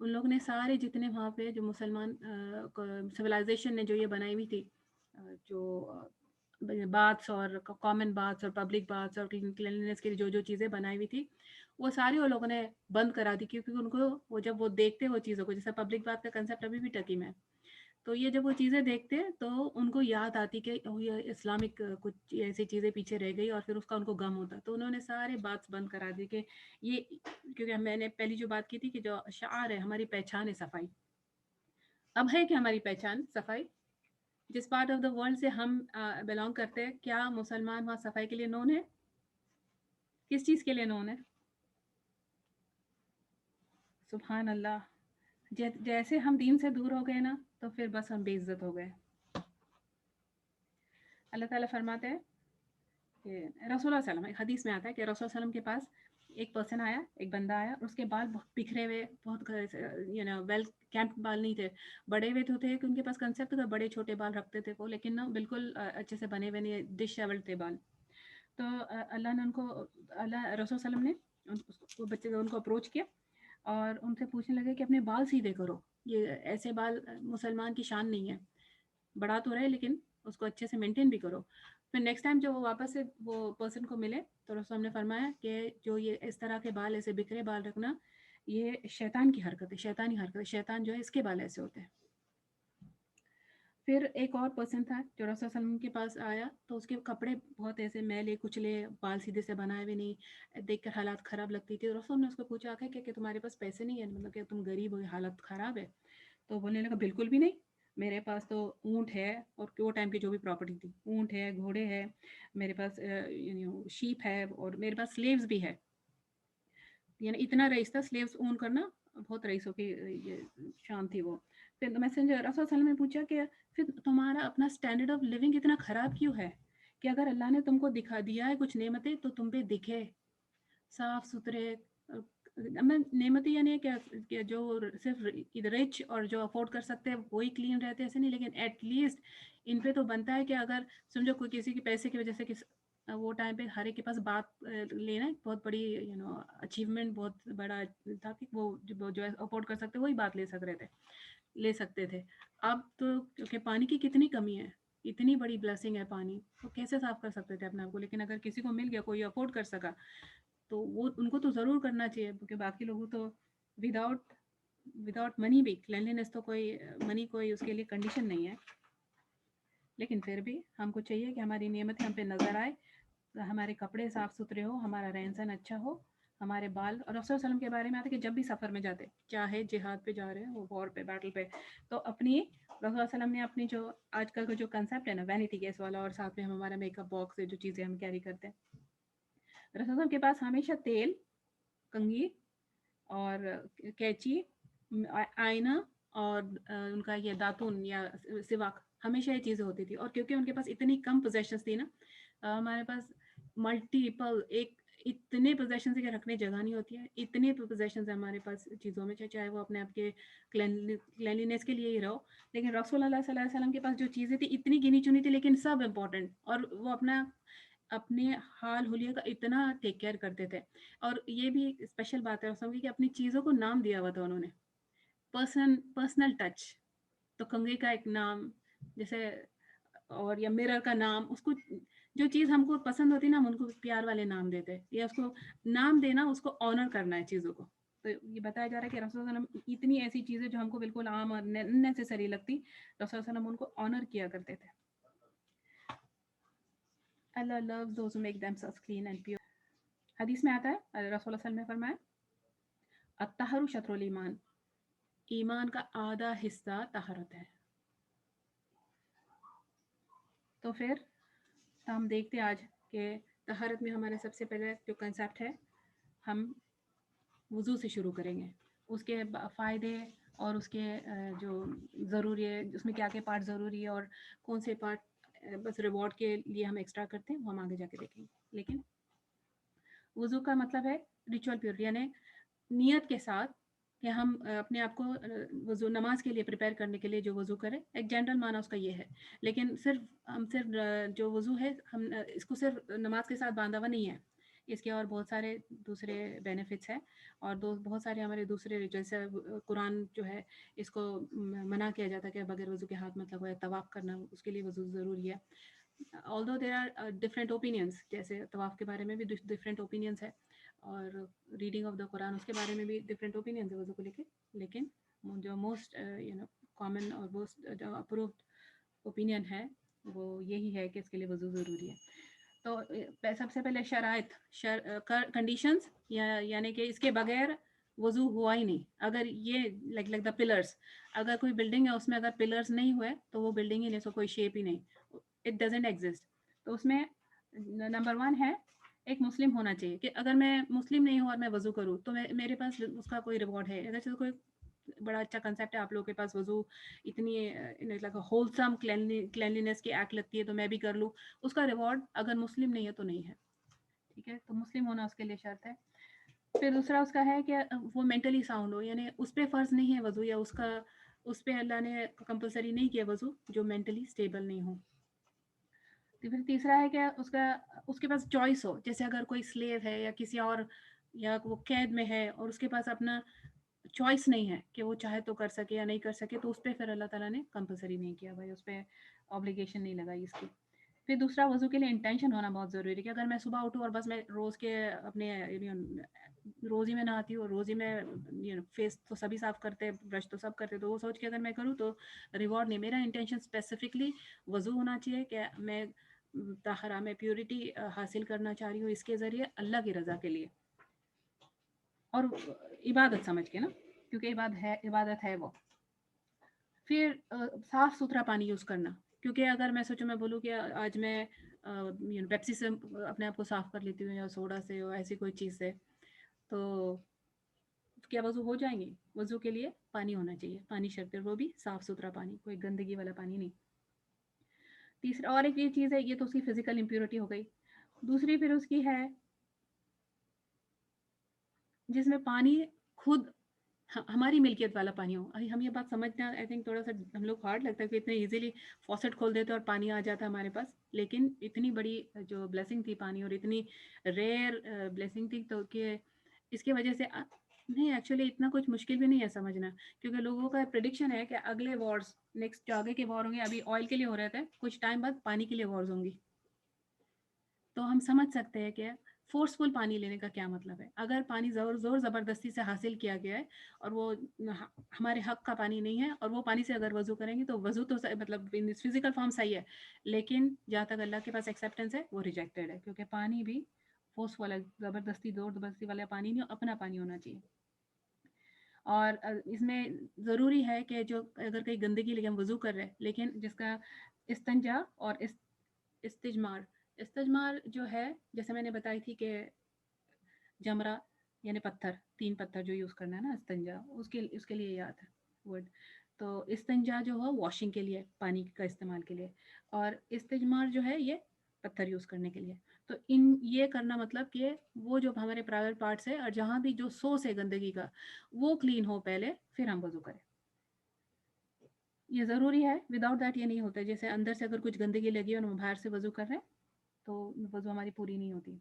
ان لوگوں نے سارے جتنے وہاں پہ جو مسلمان سویلائزیشن نے جو یہ بنائی ہوئی تھی، جو باتس اور کامن باتس اور پبلک باتس اور کلینلینس کے لیے جو جو چیزیں بنائی ہوئی تھی، وہ ساری وہ لوگوں نے بند کرا دی، کیونکہ ان کو وہ جب وہ دیکھتے وہ چیزوں کو، جیسے پبلک بات کا کنسیپٹ ابھی بھی ٹرکی میں ہے، تو یہ جب وہ چیزیں دیکھتے تو ان کو یاد آتی کہ یہ اسلامک کچھ ایسی چیزیں پیچھے رہ گئی، اور پھر اس کا ان کو غم ہوتا، تو انہوں نے سارے بات بند کرا دی کہ یہ، کیونکہ میں نے پہلی جو بات کی تھی کہ جو شعار ہے، ہماری پہچان ہے صفائی، اب ہے کہ ہماری پہچان صفائی، جس پارٹ آف دا ورلڈ سے ہم بلانگ کرتے ہیں، کیا مسلمان وہاں صفائی کے لیے نون ہے؟ کس چیز کے لیے نون ہے؟ سبحان اللہ، جیسے ہم دین سے دور ہو گئے نا، تو پھر بس ہم بے عزت ہو گئے۔ اللہ تعالیٰ فرماتے ہیں کہ رسول اللہ صلی اللہ علیہ وسلم، ایک حدیث میں آتا ہے کہ رسول اللہ علیہ وسلم کے پاس ایک پرسن آیا، ایک بندہ آیا، اور اس کے بال بہت بکھرے ہوئے، بہت ویل کیمپ بال نہیں تھے، بڑے ہوئے تو تھے کہ ان کے پاس کنسیپٹ تھا بڑے چھوٹے بال رکھتے تھے وہ، لیکن نا بالکل اچھے سے بنے ہوئے نہیں، ڈش شیولڈ تھے بال۔ تو اللہ نے ان کو، اللہ رسول صلی اللہ علیہ وسلم نے بچے ان کو اپروچ کیا اور ان سے پوچھنے لگے کہ اپنے بال سیدھے کرو، یہ ایسے بال مسلمان کی شان نہیں ہے، بڑا تو رہے لیکن اس کو اچھے سے مینٹین بھی کرو۔ پھر نیکسٹ ٹائم جب وہ واپس سے وہ پرسن کو ملے تو رسول نے فرمایا کہ جو یہ اس طرح کے بال، ایسے بکھرے بال رکھنا، یہ شیطان کی حرکت ہے، شیطانی حرکت ہے، شیطان جو ہے اس کے بال ایسے ہوتے ہیں۔ پھر ایک اور پرسن تھا جو رسول صلی اللہ علیہ وسلم کے پاس آیا، تو اس کے کپڑے بہت ایسے میلے کچلے، بال سیدھے سے بنائے ہوئے نہیں، دیکھ کر حالات خراب لگتی تھی۔ رسول نے اس کو پوچھا کہ تمہارے پاس پیسے نہیں ہیں، مطلب کہ تم غریب ہو، حالت خراب ہے؟ تو بولنے لگا بالکل بھی نہیں، میرے پاس تو اونٹ ہے، اور وہ ٹائم کی جو بھی پراپرٹی تھی، اونٹ ہے، گھوڑے ہے، میرے پاس شیپ ہے، اور میرے پاس سلیوز بھی ہے، یعنی اتنا رئیس تھا، سلیوز اون کرنا بہت رئیسوں کی یہ شان تھی وہ۔ پھر میسنجر رسول صلی اللہ علیہ وسلم نے پوچھا کہ پھر تمہارا اپنا اسٹینڈرڈ آف لیونگ اتنا خراب کیوں ہے کہ اگر اللہ نے تم کو دکھا دیا ہے کچھ نعمتیں تو تم پہ دکھے صاف ستھرے، میں نعمتیں یعنی کہ جو صرف رچ اور جو افورڈ کر سکتے ہیں وہی کلین رہتے ایسے نہیں، لیکن ایٹ لیسٹ ان پہ تو بنتا ہے کہ اگر سمجھو کوئی کسی کے پیسے کی وجہ سے وہ ٹائم پہ ہر ایک کے پاس بات لینا بہت بڑی اچیومنٹ، بہت بڑا تھا کہ وہ جو افورڈ کر سکتے وہی بات لے سکتے تھے۔ اب تو کیونکہ پانی کی کتنی کمی ہے، اتنی بڑی بلیسنگ ہے پانی، تو کیسے صاف کر سکتے تھے اپنے آپ کو، لیکن اگر کسی کو مل گیا، کوئی افورڈ کر سکا، تو وہ ان کو تو ضرور کرنا چاہیے، کیونکہ باقی لوگوں تو وداؤٹ منی بھی کلینلینس تو کوئی منی کوئی اس کے لیے کنڈیشن نہیں ہے، لیکن پھر بھی ہم کو چاہیے کہ ہماری نعمتیں ہم پہ نظر آئے، ہمارے کپڑے صاف ستھرے ہو، ہمارا رہن سہن اچھا ہو، ہمارے بال، اور رسول صلی اللہ علیہ وسلم کے بارے میں آتا ہے کہ جب بھی سفر میں جاتے، چاہے جہاد پہ جا رہے ہیں، وہ وار پہ، بیٹل پہ، تو اپنی رسول صلی اللہ علیہ وسلم نے اپنی جو آج کل کا جو کنسیپٹ ہے نا وینٹی گیس والا، اور ساتھ میں ہم ہمارا میک اپ باکس ہے، جو چیزیں ہم کیری کرتے ہیں، رسول صلی اللہ علیہ وسلم کے پاس ہمیشہ تیل، کنگھی اور کینچی، آئینہ، اور ان کا یہ داتون یا سواک، ہمیشہ یہ چیزیں ہوتی تھی، اور کیونکہ ان کے پاس اتنی کم پوزیشنز تھی نا، ہمارے پاس ملٹیپل اتنے پوزیشنز کے رکھنے جگہ نہیں ہوتی ہے، اتنے پوزیشنز ہیں ہمارے پاس چیزوں میں، چاہے وہ اپنے آپ کے کلینلینس کے لیے ہی رہو، لیکن رسول اللہ صلی اللہ علیہ وسلم کے پاس جو چیزیں تھی اتنی گنی چنی تھی، لیکن سب امپورٹنٹ، اور وہ اپنے حال حلیے کا اتنا ٹیک کیئر کرتے تھے۔ اور یہ بھی اسپیشل بات ہے رسول کی کہ اپنی چیزوں کو نام دیا ہوا تھا انہوں نے، پرسنل ٹچ، تو کنگھی کا ایک نام جیسے، اور یا مرر کا نام، اس کو جو چیز ہم کو پسند ہوتی ہے نا، ہم ان کو پیار والے نام دیتے ہیں، یا اس کو نام دینا، اس کو آنر کرنا ہے چیزوں کو۔ تو یہ بتایا جا رہا ہے کہ رسول صلی اللہ علیہ وسلم اتنی ایسی چیزیں جو ہم کو بالکل عام اور نیسیسری لگتی، رسول صلی اللہ علیہ وسلم ان کو آنر کیا کرتے تھے۔ اللہ loves those who make themselves clean and pure۔ حدیث میں آتا ہے رسول اللہ صلی اللہ علیہ وسلم نے فرمایا الطہر شطر الایمان، ایمان کا آدھا حصہ طہارت ہے۔ تو پھر ہم دیکھتے آج کہ طہارت میں ہمارے سب سے پہلے جو کنسیپٹ ہے، ہم وضو سے شروع کریں گے، اس کے فائدے اور اس کے جو ضروری ہے، اس میں کیا کیا پارٹ ضروری ہے، اور کون سے پارٹ بس ریوارڈ کے لیے ہم ایکسٹرا کرتے ہیں، وہ ہم آگے جا کے دیکھیں گے۔ لیکن وضو کا مطلب ہے ریچول پیورٹی، یعنی نیت کے ساتھ کہ ہم اپنے آپ کو وضو نماز کے لیے پریپیئر کرنے کے لیے جو وضو کریں، ایک جنرل معنی اس کا یہ ہے، لیکن صرف جو وضو ہے ہم اس کو صرف نماز کے ساتھ باندھا ہوا نہیں ہے، اس کے اور بہت سارے دوسرے بینیفٹس ہیں، اور بہت سارے ہمارے دوسرے جیسے قرآن جو ہے اس کو منع کیا جاتا ہے کہ بغیر وضو کے ہاتھ مت لگوائے، طواف کرنا اس کے لیے وضو ضروری ہے. although there are different opinions، جیسے طواف کے بارے میں بھی different opinions ہے، اور ریڈنگ آف دا قرآن اس کے بارے میں بھی different opinions ہے وضو کو لے کے، لیکن جو موسٹ کامن اور موسٹ جو اپرووڈ اوپینین ہے وہ یہی ہے کہ اس کے لیے وضو ضروری ہے. تو سب سے پہلے شرائط کنڈیشنز، یعنی کہ اس کے بغیر وضو ہوا ہی نہیں. اگر یہ لائک دا پلرس، اگر کوئی بلڈنگ ہے اس میں اگر پلرس نہیں ہوئے تو وہ بلڈنگ ہی نہیں، سو کوئی شیپ ہی نہیں، اٹ ڈزنٹ ایگزسٹ. تو اس میں نمبر 1 ہے ایک مسلم ہونا چاہیے، کہ اگر میں مسلم نہیں ہوں اور میں وضو کروں تو میرے پاس اس کا کوئی ریوارڈ ہے. اگر کوئی بڑا اچھا کنسیپٹ ہے آپ لوگوں کے پاس، وضو اتنی ہولسم کلینلینس کی ایکٹ لگتی ہے تو میں بھی کر لوں، اس کا ریوارڈ اگر مسلم نہیں ہے تو نہیں ہے. ٹھیک ہے، تو مسلم ہونا اس کے لیے شرط ہے. پھر دوسرا اس کا ہے کہ وہ مینٹلی ساؤنڈ ہو، یعنی اس پہ فرض نہیں ہے وضو، یا اس پہ اللہ نے کمپلسری نہیں کیا وضو جو مینٹلی اسٹیبل نہیں ہو. تو پھر تیسرا ہے کہ اس کے پاس چوائس ہو، جیسے اگر کوئی سلیو ہے یا کسی اور، یا وہ قید میں ہے اور اس کے پاس اپنا چوائس نہیں ہے کہ وہ چاہے تو کر سکے یا نہیں کر سکے، تو اس پہ پھر اللہ تعالیٰ نے کمپلسری نہیں کیا بھائی، اس پہ آبلیگیشن نہیں لگائی اس کی. پھر دوسرا وضو کے لیے انٹینشن ہونا بہت ضروری ہے، کہ اگر میں صبح اٹھوں اور بس میں روز کے اپنے روز ہی میں نہاتی ہوں، روز ہی میں فیس تو سبھی صاف کرتے، برش تو سب کرتے، تو وہ سوچ کے اگر میں کروں تو ریوارڈ نہیں. میرا انٹینشن اسپیسیفکلی وضو ہونا چاہیے کہ میں طاہرہ میں پیورٹی حاصل کرنا چاہ رہی ہوں اس کے ذریعے اللہ کی رضا کے لیے، اور عبادت سمجھ کے نا، کیونکہ عبادت ہے وہ. پھر صاف ستھرا پانی یوز کرنا، کیونکہ اگر میں سوچوں میں بولوں کہ آج میں پیپسی سے اپنے آپ کو صاف کر لیتی ہوں یا سوڈا سے یا ایسی کوئی چیز سے، تو کیا وضو ہو جائیں گے؟ وضو کے لیے پانی ہونا چاہیے، پانی شرط ہے، وہ بھی صاف ستھرا پانی، کوئی گندگی والا پانی نہیں. تیسرا اور ایک یہ چیز ہے، یہ تو اس کی فزیکل امپیورٹی ہو گئی. دوسری پھر اس کی ہے جس میں پانی خود ہماری ملکیت والا پانی ہو. ہم یہ بات سمجھنا آئی تھنک تھوڑا سا ہم لوگ ہارڈ لگتا ہے کہ اتنے ایزیلی فوسٹ کھول دیتے اور پانی آ جاتا ہے ہمارے پاس، لیکن اتنی بڑی جو بلیسنگ تھی پانی، اور اتنی ریئر بلیسنگ تھی، تو کہ اس کی وجہ سے نہیں، ایکچولی اتنا کچھ مشکل بھی نہیں ہے سمجھنا، کیونکہ لوگوں کا پریڈکشن ہے کہ اگلے وارز، نیکسٹ جو آگے کے وار ہوں گے، ابھی آئل کے لیے ہو رہے تھے، کچھ ٹائم بعد پانی کے لیے وارز ہوں گی. تو ہم سمجھ سکتے ہیں کہ فورسفل پانی لینے کا کیا مطلب ہے. اگر پانی زور زبردستی سے حاصل کیا گیا ہے اور وہ ہمارے حق کا پانی نہیں ہے، اور وہ پانی سے اگر وضو کریں گے تو وضو تو مطلب فزیکل فارم صحیح ہے، لیکن جہاں تک اللہ کے پاس ایکسیپٹنس ہے وہ ریجیکٹڈ ہے، کیونکہ پانی بھی فورس والا زبردستی والا پانی نہیں، اپنا پانی ہونا چاہیے. اور اس میں ضروری ہے کہ جو اگر کہیں گندگی لگے ہم وضو کر رہے ہیں، لیکن جس کا استنجا اور استجمار جو ہے، جیسے میں نے بتائی تھی کہ جمرہ یعنی پتھر، 3 پتھر جو یوز کرنا ہے نا، استنجا اس کے لیے یاد ہے ورڈ. تو استنجا جو ہے واشنگ کے لیے، پانی کا استعمال کے لیے، اور استجمار جو ہے یہ پتھر یوز کرنے کے لیے. تو یہ کرنا مطلب کہ وہ جو ہمارے پرائیویٹ پارٹس ہے اور جہاں بھی جو سورس ہے گندگی کا وہ کلین ہو پہلے، پھر ہم وضو کریں. یہ ضروری ہے، وداؤٹ دیٹ یہ نہیں ہوتا ہے. جیسے اندر سے اگر کچھ گندگی لگی اور ہم باہر سے وضو کر رہے ہیں تو وضو ہماری پوری نہیں ہوتی.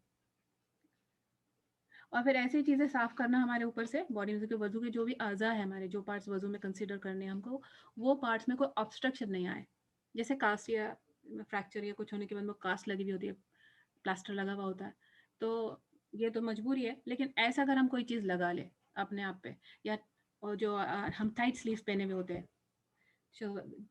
اور پھر ایسی چیزیں صاف کرنا ہمارے اوپر سے باڈی میں، وضو کے جو بھی اعضاء ہے ہمارے، جو پارٹس وضو میں کنسیڈر کرنے ہیں ہم کو، وہ پارٹس میں کوئی آبسٹرکشن نہیں آئے. جیسے کاسٹ یا فریکچر یا کچھ ہونے کے بعد وہ کاسٹ لگی ہوئی ہوتی ہے، پلاسٹر لگا ہوا ہوتا ہے، تو یہ تو مجبوری ہے. لیکن ایسا اگر ہم کوئی چیز لگا لیں اپنے آپ پہ، یا جو ہم ٹائٹ سلیوز پہنے ہوئے ہوتے ہیں،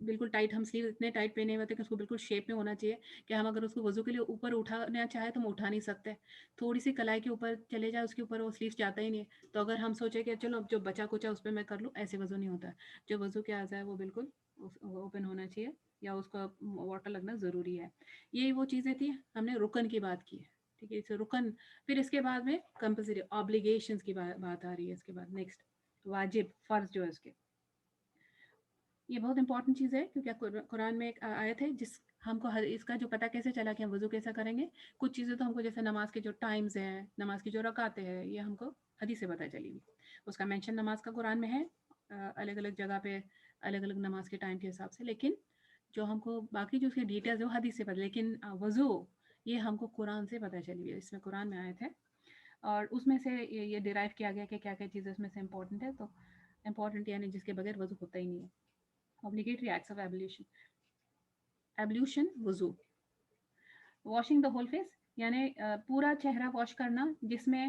بالکل ٹائٹ، ہم سلیو اتنے ٹائٹ پہنے ہوئے ہوتے ہیں کہ اس کو بالکل شیپ میں ہونا چاہیے، کہ ہم اگر اس کو وضو کے لیے اوپر اٹھانا چاہے تو ہم اٹھا نہیں سکتے. تھوڑی سی کلائی کے اوپر چلے جائے اس کے اوپر وہ سلیو جاتا ہی نہیں ہے. تو اگر ہم سوچے کہ چلو جو بچا کچا اس پہ میں کر لوں، ایسے وضو نہیں ہوتا. جو وضو کے اعضاء ہے وہ بالکل اوپن ہونا چاہیے، یا اس کا واٹر لگنا ضروری ہے. یہی وہ چیزیں تھیں، ہم نے رکن کی بات کی ہے. ٹھیک ہے، اسے رکن. پھر اس کے بعد میں کمپلسری آبلیگیشنز کی بات آ رہی ہے. اس کے بعد نیکسٹ واجب، فرض جو ہے اس کے. یہ بہت امپورٹنٹ چیز ہے، کیونکہ قرآن میں ایک آیت ہے جس ہم کو اس کا جو پتہ کیسے چلا کہ ہم وضو کیسا کریں گے. کچھ چیزیں تو ہم کو، جیسے نماز کے جو ٹائمز ہیں، نماز کی جو رکعتیں ہیں، یہ ہم کو حدیث سے پتہ چلی ہوئی. اس کا مینشن نماز کا قرآن میں ہے، الگ الگ جگہ پہ الگ الگ نماز کے ٹائم کے حساب سے، لیکن جو ہم کو باقی جو اس کی ڈیٹیلز وہ حدیث سے پتہ. لیکن وضو یہ ہم کو قرآن سے پتہ چلی ہوئی ہے. اس میں قرآن میں آیت ہے اور اس میں سے یہ ڈیرائیو کیا گیا کہ کیا کیا چیزیں اس میں سے امپورٹنٹ ہے. تو امپورٹنٹ یعنی جس کے بغیر وضو ہوتا ہی نہیں ہے. obligatory acts of ablution وضو. washing the whole face یعنی پورا چہرہ واش کرنا، جس میں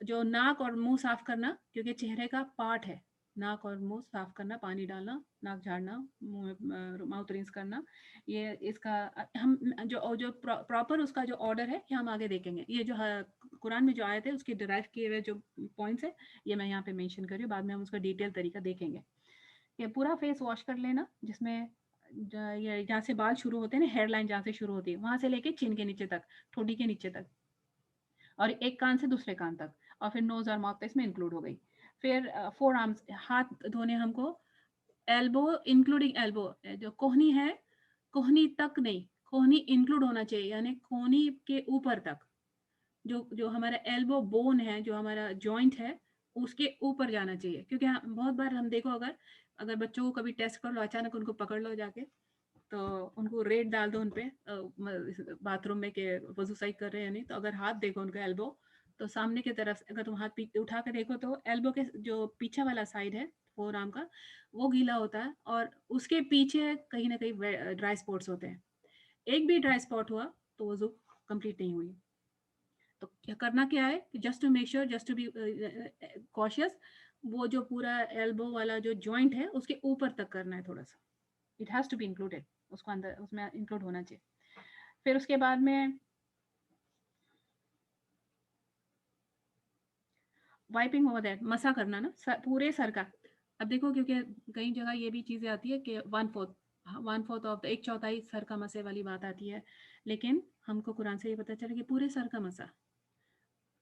جو ناک اور منہ صاف کرنا، کیونکہ چہرے کا پارٹ ہے. ناک اور منہ صاف کرنا، پانی ڈالنا، ناک جھاڑنا، منہ ماؤتھ رنس کرنا. یہ اس کا ہم جو پراپر اس کا جو آرڈر ہے یہ ہم آگے دیکھیں گے. یہ جو قرآن میں جو آیت ہے اس کی ڈرائیو کیے ہوئے جو پوائنٹس ہے یہ میں یہاں پہ مینشن کر رہی ہوں. بعد میں ہم اس کا ڈیٹیل طریقہ دیکھیں گے. یہ پورا فیس واش کر لینا، جس میں جہاں سے بال شروع ہوتے ہیں نا، ہیئر لائن جہاں سے شروع ہوتی ہے وہاں سے لے کے چین کے نیچے تک، ٹھوڈی کے نیچے تک، اور ایک کان سے دوسرے کان تک، اور پھر نوز اور ماؤتھ اس میں انکلوڈ ہو گئی. پھر فور آرمز، ہاتھ دھونے ہم کو ایلبو انکلوڈنگ ایلبو، جو کوہنی ہے کوہنی تک نہیں، کوہنی انکلوڈ ہونا چاہیے، یعنی کوہنی کے اوپر تک. جو ہمارا ایلبو بون ہے، جو ہمارا جوائنٹ ہے، اس کے اوپر جانا چاہیے. کیونکہ بہت بار ہم دیکھو اگر بچوں کو کبھی ٹیسٹ کر لو، اچانک ان کو پکڑ لو جا کے، تو ان کو ریٹ ڈال دو ان پہ باتھ روم میں کہ وضو صحیح کر رہے ہیں یا نہیں. تو اگر ہاتھ دیکھو ان کا ایلبو، تو سامنے کی طرف اگر تم ہاتھ اٹھا کے دیکھو تو ایلبو کے جو پیچھے والا سائڈ ہے فور آرم کا، وہ گیلا ہوتا ہے، اور اس کے پیچھے کہیں نہ کہیں ڈرائی اسپاٹس ہوتے ہیں. ایک بھی ڈرائی اسپاٹ ہوا تو وضو کمپلیٹ نہیں ہوئی. تو کرنا کیا ہے، just to make sure, just to be conscious, وہ جو پورا ایلبو والا جو جوائنٹ ہے اس کے اوپر تک کرنا ہے تھوڑا سا. It has to be included, اس کو اندر اس میں انکلوڈ ہونا چاہیے. پھر اس کے بعد میں وائپنگ اوور دیٹ، مسا کرنا نا پورے سر کا. اب دیکھو کیونکہ کئی جگہ یہ بھی چیزیں آتی ہے کہ 1/4 آف ایک چوتھائی سر کا مسے والی بات آتی ہے، لیکن ہم کو قرآن سے یہ پتہ چلا کہ پورے سر کا مسا.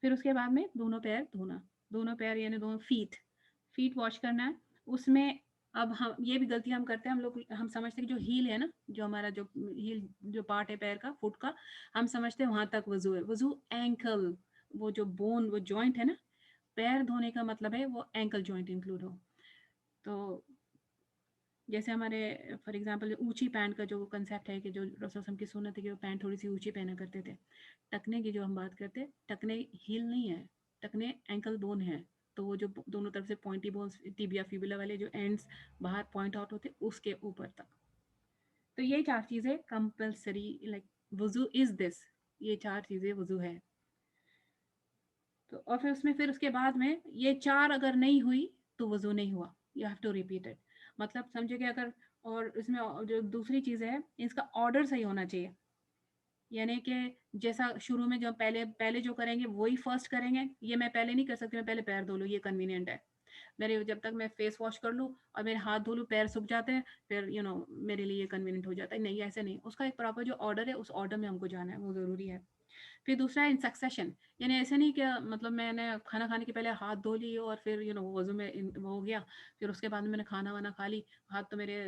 پھر اس کے بعد میں دونوں پیر دھونا، دونوں پیر یعنی دونوں فیٹ واش کرنا ہے. اس میں اب ہم یہ بھی غلطی ہم کرتے ہیں، ہم لوگ ہم سمجھتے ہیں کہ جو ہیل ہے نا، جو ہمارا جو ہیل جو پارٹ ہے پیر کا، فٹ کا، ہم سمجھتے ہیں وہاں تک وضو ہے. وضو اینکل، وہ جو بون، وہ جوائنٹ ہے نا، پیر دھونے کا مطلب ہے وہ اینکل جوائنٹ انکلوڈ ہو. تو جیسے ہمارے فار ایگزامپل اونچی پینٹ کا جو کنسیپٹ ہے کہ جو رسول اللہ کی سنت ہے کہ وہ پینٹ تھوڑی سی اونچی پہنا کرتے تھے. ٹکنے کی جو ہم بات کرتے ہیں، ٹکنے ہیل نہیں ہے، ٹکنے اینکل بون ہے. تو وہ جو دونوں طرف سے پوائنٹی بونز، ٹیبیا فیبولا والے جو اینڈز باہر پوائنٹ آؤٹ ہوتے اس کے اوپر تک. تو یہ 4 چیزیں کمپلسری، لائک وضو از دس، یہ 4 چیزیں وضو ہے. تو اور پھر اس کے بعد میں یہ 4 اگر نہیں ہوئی تو وضو نہیں ہوا. You have to repeat it. مطلب سمجھے کہ اگر، اور اس میں جو دوسری چیز ہے، اس کا آرڈر صحیح ہونا چاہیے. یعنی کہ جیسا شروع میں جو پہلے جو کریں گے وہی فرسٹ کریں گے. یہ میں پہلے نہیں کر سکتی، میں پہلے پیر دھو لوں، یہ کنوینئنٹ ہے میرے. جب تک میں فیس واش کر لوں اور میرے ہاتھ دھو لوں، پیر سوکھ جاتے ہیں، پھر میرے لیے یہ کنوینئنٹ ہو جاتا ہے. نہیں، ایسے نہیں. اس کا ایک پراپر جو آرڈر ہے، اس آرڈر میں ہم کو جانا ہے، وہ ضروری ہے. پھر دوسرا ان سکسیشن، یعنی ایسے نہیں کہ مطلب میں نے کھانا کھانے کے پہلے ہاتھ دھو لی اور پھر وضو میں وہ ہو گیا، پھر اس کے بعد میں نے کھانا وانا کھا لی، ہاتھ تو میرے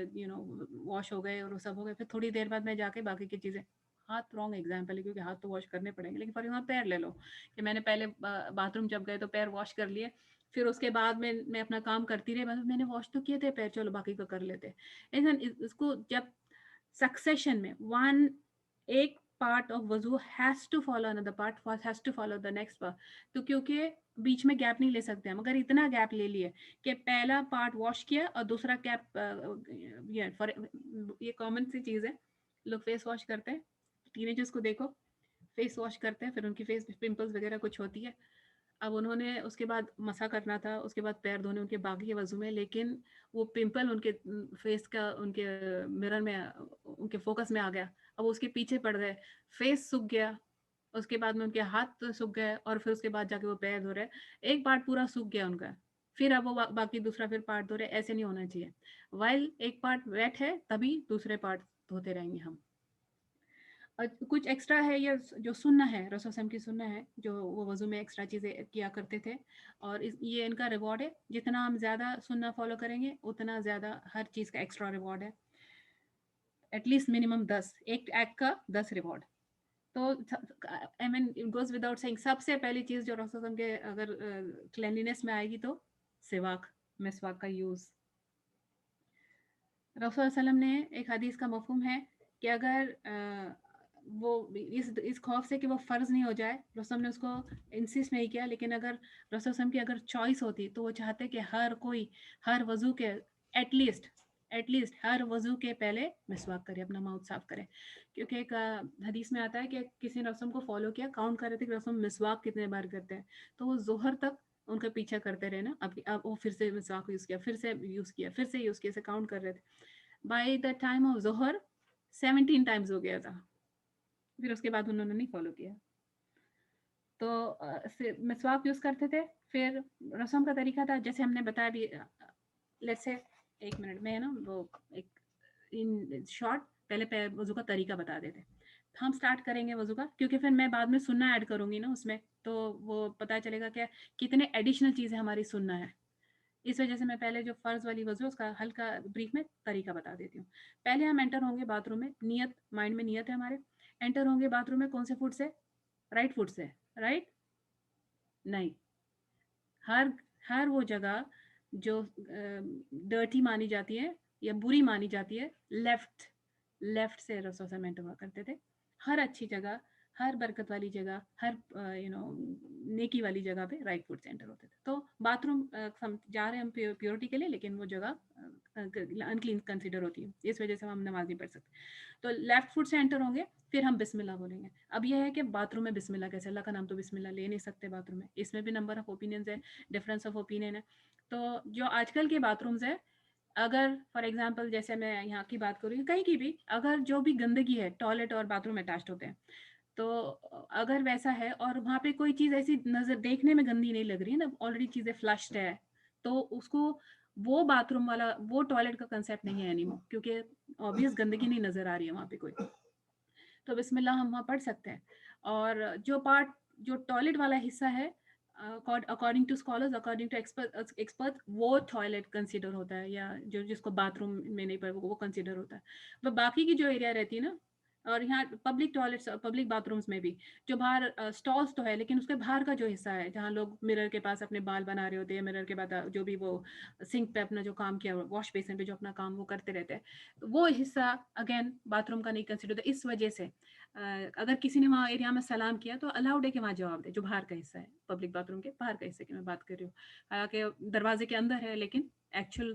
واش ہو گئے اور وہ سب ہو گئے، پھر تھوڑی دیر بعد میں جا کے باقی کی چیزیں. ہاتھ رانگ ایگزامپل ہے، کیونکہ ہاتھ تو واش کرنے پڑیں گے. لیکن فار ایگزامپل پیر لے لو کہ میں نے پہلے باتھ روم جب گئے تو پیر واش کر لیے، پھر اس کے بعد میں اپنا کام کرتی رہی، میں نے واش تو کیے تھے پیر، چلو باقی کو کر لیتے. اس کو جب سکسیشن میں ایک پارٹ آف وضو has to follow another part, has to follow the next part. تو کیونکہ بیچ میں گیپ نہیں لے سکتے ہم. اگر اتنا گیپ لے لیے کہ پہلا پارٹ واش کیا اور دوسرا گیپ، یہ کامن سی چیز ہے، لوگ فیس واش کرتے ہیں، ٹینیجرز کو دیکھو فیس واش کرتے ہیں، پھر ان کی فیس پمپلز وغیرہ کچھ ہوتی ہے. اب انہوں نے اس کے بعد مسا کرنا تھا، اس کے بعد پیر دھونے ان کے باقی کے وضو میں، لیکن وہ پمپل ان کے فیس کا، ان کے مرر میں، ان کے فوکس میں آ گیا. اب اس کے پیچھے پڑ گئے، فیس سوکھ گیا، اس کے بعد میں ان کے ہاتھ سوکھ گئے، اور پھر اس کے بعد جا کے وہ پیر دھو رہے. ایک پارٹ پورا سوکھ گیا ان کا، پھر اب وہ باقی دوسرا پھر پارٹ دھو رہے. ایسے نہیں ہونا چاہیے. وائل ایک پارٹ ویٹ ہے تبھی دوسرے پارٹ دھوتے رہیں گے ہم. اور کچھ ایکسٹرا ہے، یہ جو سننا ہے، رسول وسلم کی سننا ہے، جو وہ وضو میں ایکسٹرا چیزیں کیا کرتے تھے، اور یہ ان کا ریوارڈ ہے. جتنا ہم زیادہ سننا فالو کریں گے اتنا زیادہ ہر چیز کا ایکسٹرا ریوارڈ ہے. ایٹ لیسٹ منیمم 10، ایک ایکٹ کا 10 ریوارڈ. تو آئی مین اٹ گوز وداؤٹ سینگ، سب سے پہلی چیز جو رسول وسلم کے اگر کلینلینس میں آئے گی تو سواک، مسواک کا یوز. رسول اللہ علیہ وسلم نے ایک حدیث کا مفہوم ہے کہ اگر وہ اس خوف سے کہ وہ فرض نہیں ہو جائے رسول نے اس کو انسسٹ نہیں کیا، لیکن اگر رسول وسلم کی اگر چوائس ہوتی تو وہ چاہتے کہ ہر کوئی ہر وضو کے ایٹ لیسٹ ہر وضو کے پہلے مسواک کرے، اپنا ماؤتھ صاف کرے، کیونکہ ایک حدیث میں آتا ہے کہ کسی نے رسول کو فالو کیا، کاؤنٹ کر رہے تھے کہ رسول مسواک کتنے بار کرتے ہیں، تو وہ ظہر تک ان کا پیچھا کرتے رہے نا، اب وہ پھر سے مسواک یوز کیا، پھر سے یوز کیا، پھر سے یوز کیا، سے کاؤنٹ کر رہے تھے، بائی دا ٹائم آف ظہر 17 ٹائمز ہو گیا تھا، پھر اس کے بعد انہوں نے نہیں فالو کیا. تو مسواک یوز کرتے تھے. پھر رسم کا طریقہ تھا جیسے ہم نے بتایا بھی، لیٹس سے 1 منٹ میں نا وہ ایک ان شارٹ پہلے وضو کا طریقہ بتا دیتے. ہم سٹارٹ کریں گے وضو کا، کیونکہ پھر میں بعد میں سننا ایڈ کروں گی نا اس میں، تو وہ پتہ چلے گا کہ کتنے ایڈیشنل چیزیں ہماری سننا ہے. اس وجہ سے میں پہلے جو فرض والی وضو اس کا ہلکا بریف میں طریقہ بتا دیتی ہوں. پہلے ہم انٹر ہوں گے باتھ روم میں، نیت مائنڈ میں نیت ہے ہمارے، انٹر ہوں گے باتھ روم میں کون سے فٹ سے؟ رائٹ فٹ سے. رائٹ نہیں، ہر ہر وہ جگہ جو ڈرٹی مانی جاتی ہے یا بری مانی جاتی ہے، لیفٹ سے رسول سے انٹر ہوا کرتے تھے. ہر اچھی جگہ، ہر برکت والی جگہ، ہر نیکی والی جگہ پہ رائٹ فٹ سے انٹر ہوتے تھے. تو باتھ روم جا رہے ہیں ہم پیورٹی کے لیے، لیکن وہ جگہ انکلین کنسیڈر ہوتی ہے، اس وجہ سے ہم نماز نہیں پڑھ سکتے. تو لیفٹ فٹ سے انٹر ہوں گے، پھر ہم بسم اللہ بولیں گے. اب یہ ہے کہ باتھ روم میں بسم اللہ کیسے؟ اللہ کا نام تو بسم اللہ لے نہیں سکتے باتھ روم میں. اس میں بھی نمبر آف اوپینینز ہے، ڈفرینس آف اوپینین ہے. تو جو آج کل کے باتھ رومز ہے، اگر فار ایگزامپل جیسے میں یہاں کی بات کروں، کہیں کی بھی اگر جو بھی گندگی ہے، ٹوائلٹ اور باتھ روم اٹیچڈ ہوتے ہیں، تو اگر ویسا ہے اور وہاں پہ کوئی چیز ایسی نظر دیکھنے میں گندی نہیں لگ رہی ہے نا، آلریڈی چیزیں فلشڈ ہے، تو اس کو وہ باتھ روم والا وہ ٹوائلٹ کا کنسیپٹ نہیں ہے اینیمور، کیونکہ آبویس گندگی نہیں نظر آ رہی ہے وہاں پہ کوئی. تو بسم اللہ ہم وہاں پڑھ سکتے ہیں. اور جو ٹوائلٹ والا حصہ ہے، according to scholars, according to expert, وہ ٹوائلٹ کنسیڈر ہوتا ہے، یا جس کو باتھ روم میں نہیں پڑ وہ کنسیڈر ہوتا ہے. وہ باقی کی جو ایریا رہتی ہے نا، اور یہاں public toilets, public bath rooms میں بھی جو باہر اسٹالس تو ہے، لیکن اس کے باہر کا جو حصہ ہے جہاں لوگ مرر کے پاس اپنے بال بنا رہے ہوتے ہیں، مرر کے بعد جو بھی وہ سنک پہ اپنا جو کام کیا، واش بیسن پہ جو اپنا کام وہ کرتے رہتے ہیں، وہ حصہ اگین باتھ روم کا نہیں کنسیڈر ہوتا. اس وجہ سے اگر کسی نے وہاں ایریا میں سلام کیا تو الاؤڈ ہے کہ وہاں جواب دے، جو باہر کا حصہ ہے پبلک باتھ روم کے باہر کا حصہ کی میں بات کر رہی ہوں. حالانکہ دروازے کے اندر ہے، لیکن ایکچوئل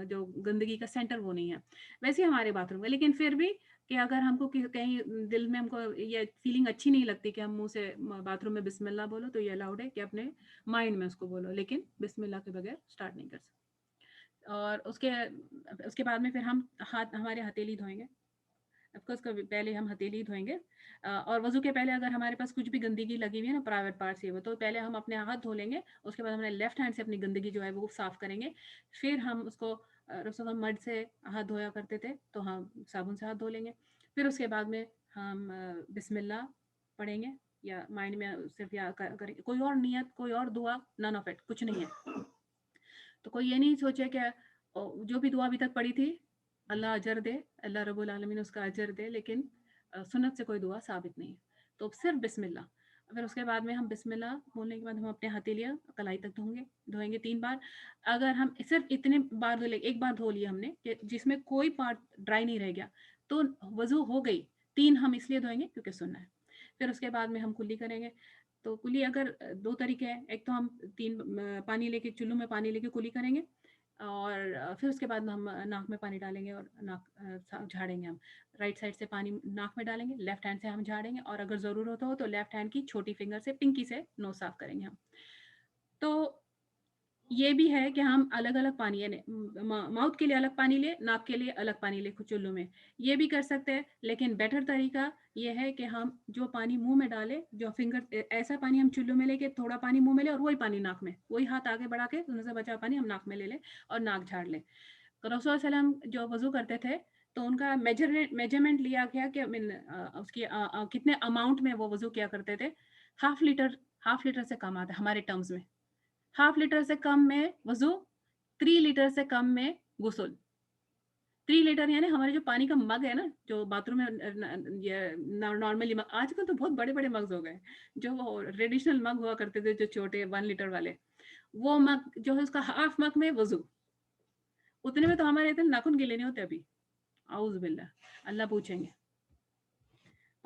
جو گندگی کا سینٹر وہ نہیں ہے. ویسے ہمارے باتھ روم ہے، لیکن پھر بھی کہ اگر ہم کو کہیں دل میں ہم کو یہ فیلنگ اچھی نہیں لگتی کہ ہم منہ سے باتھ روم میں بسم اللہ بولو، تو یہ الاؤڈ ہے کہ اپنے مائنڈ میں اس کو بولو، لیکن بسم اللہ کے بغیر سٹارٹ نہیں کر سکتے. اور اس کے بعد میں پھر ہم ہمارے ہتھیلی دھوئیں گے. افکورس پہلے ہم ہتھیلی دھوئیں گے. اور وضو کے پہلے اگر ہمارے پاس کچھ بھی گندگی لگی ہوئی ہے نا پرائیویٹ پارٹ سے، وہ تو پہلے ہم اپنے ہاتھ دھو لیں گے. اس کے بعد ہم لیفٹ ہینڈ سے اپنی گندگی جو ہے وہ صاف کریں گے. پھر ہم اس کو رسول اللہ مڈ سے ہاتھ دھویا کرتے تھے، تو ہم صابن سے ہاتھ دھو لیں گے. پھر اس کے بعد میں ہم بسم اللہ پڑھیں گے، یا مائنڈ میں صرف یا کریں، کوئی اور نیت، کوئی اور دعا، نن آف اٹ، کچھ نہیں ہے. تو کوئی یہ نہیں سوچے کہ جو بھی دعا ابھی تک پڑھی تھی اللہ اجر دے، اللہ رب العالمین اس کا اجر دے، لیکن سنت سے کوئی دعا ثابت نہیں ہے. تو صرف بسم اللہ. پھر اس کے بعد میں ہم بسم اللہ بولنے کے بعد ہم اپنے ہتھیلیاں کلائی تک دھوئیں گے 3 بار. اگر ہم صرف اتنے بار دھو لیں، ایک بار دھو لیا ہم نے کہ جس میں کوئی پارٹ ڈرائی نہیں رہ گیا، تو وضو ہو گئی. 3 ہم اس لیے دھوئیں گے کیونکہ سننا ہے. پھر اس کے بعد میں ہم کلی کریں گے. تو کلی اگر 2 طریقے ہیں، ایک تو ہم 3 پانی لے کے، چلو میں پانی لے کے کلی کریں گے، اور پھر اس کے بعد ہم ناک میں پانی ڈالیں گے اور ناک جھاڑیں گے. ہم رائٹ سائڈ سے پانی ناک میں ڈالیں گے، لیفٹ ہینڈ سے ہم جھاڑیں گے، اور اگر ضرورت ہو تو لیفٹ ہینڈ کی چھوٹی فنگر سے، پنکی سے نوز صاف کریں گے ہم. تو یہ بھی ہے کہ ہم الگ الگ پانی، یعنی ماؤتھ کے لیے الگ پانی لے، ناک کے لیے الگ پانی لے چلو میں، یہ بھی کر سکتے ہیں. لیکن بیٹر طریقہ یہ ہے کہ ہم جو پانی منہ میں ڈالے، جو فنگر، ایسا پانی ہم چلو میں لے کے تھوڑا پانی منہ میں لے، اور وہی پانی ناک میں، وہی ہاتھ آگے بڑھا کے ان سے بچا پانی ہم ناک میں لے لیں اور ناک جھاڑ لیں. رسول صلی اللہ علیہ وسلم جو وضو کرتے تھے تو ان کا میجرمنٹ لیا گیا کہ اس کی کتنے اماؤنٹ میں وہ وضو کیا کرتے تھے. ہاف لیٹر سے کم آتا ہے ہمارے ٹرمز میں. ہاف لیٹر سے کم میں وضو، 3 لیٹر سے کم میں غسل. 3 لیٹر یعنی ہمارے جو پانی کا مگ ہے نا، جو باتھ روم میں نارملی، آج کل تو بہت بڑے بڑے مگز ہو گئے، جو وہ ٹریڈیشنل مگ ہوا کرتے تھے جو چھوٹے 1 لیٹر والے، وہ مگ جو ہے اس کا ہاف مگ میں وضو. اتنے میں تو ہمارے اتنے ناخن گیلے نہیں ہوتے ابھی، اعوذ باللہ، اللہ پوچھیں گے.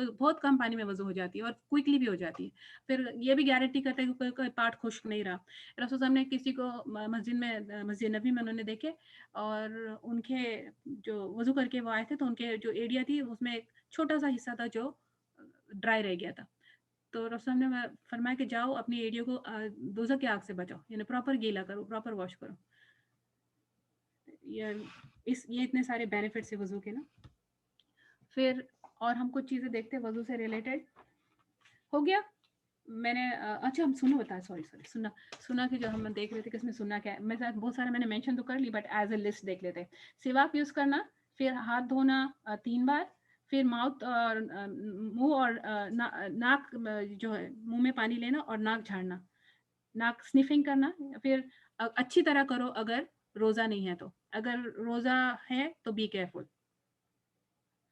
تو بہت کم پانی میں وضو ہو جاتی ہے اور کوئکلی بھی ہو جاتی ہے. پھر یہ بھی گارنٹی کرتے ہیں کہ کوئی پارٹ خشک نہیں رہا. رسول صاحب نے کسی کو مسجد میں مسجد نبی میں انہوں نے دیکھے اور ان کے جو وضو کر کے وہ آئے تھے تو ان کے جو ایریا تھی اس میں ایک چھوٹا سا حصہ تھا جو ڈرائی رہ گیا تھا. تو رسول نے فرمایا کہ جاؤ اپنی ایریا کو دوزخ کی آگ سے بچاؤ, یعنی پراپر گیلا کرو, پراپر واش کرو. یہ اتنے سارے بینیفٹس ہے وضو کے نا. پھر اور ہم کچھ چیزیں دیکھتے ہیں وضو سے ریلیٹڈ. ہو گیا میں نے اچھا ہم سنو بتایا, سوری سنا کہ جو ہم دیکھ رہے تھے کہ اس میں سننا کیا ہے. میں بہت سارے میں نے مینشن تو کر لی بٹ ایز اے لسٹ دیکھ لیتے. سواک یوز کرنا, پھر ہاتھ دھونا 3 بار, پھر ماؤتھ اور منہ اور ناک جو ہے منہ میں پانی لینا اور ناک جھاڑنا, ناک سنیفنگ کرنا. پھر اچھی طرح کرو اگر روزہ نہیں ہے تو, اگر روزہ ہے تو بی کیئرفل.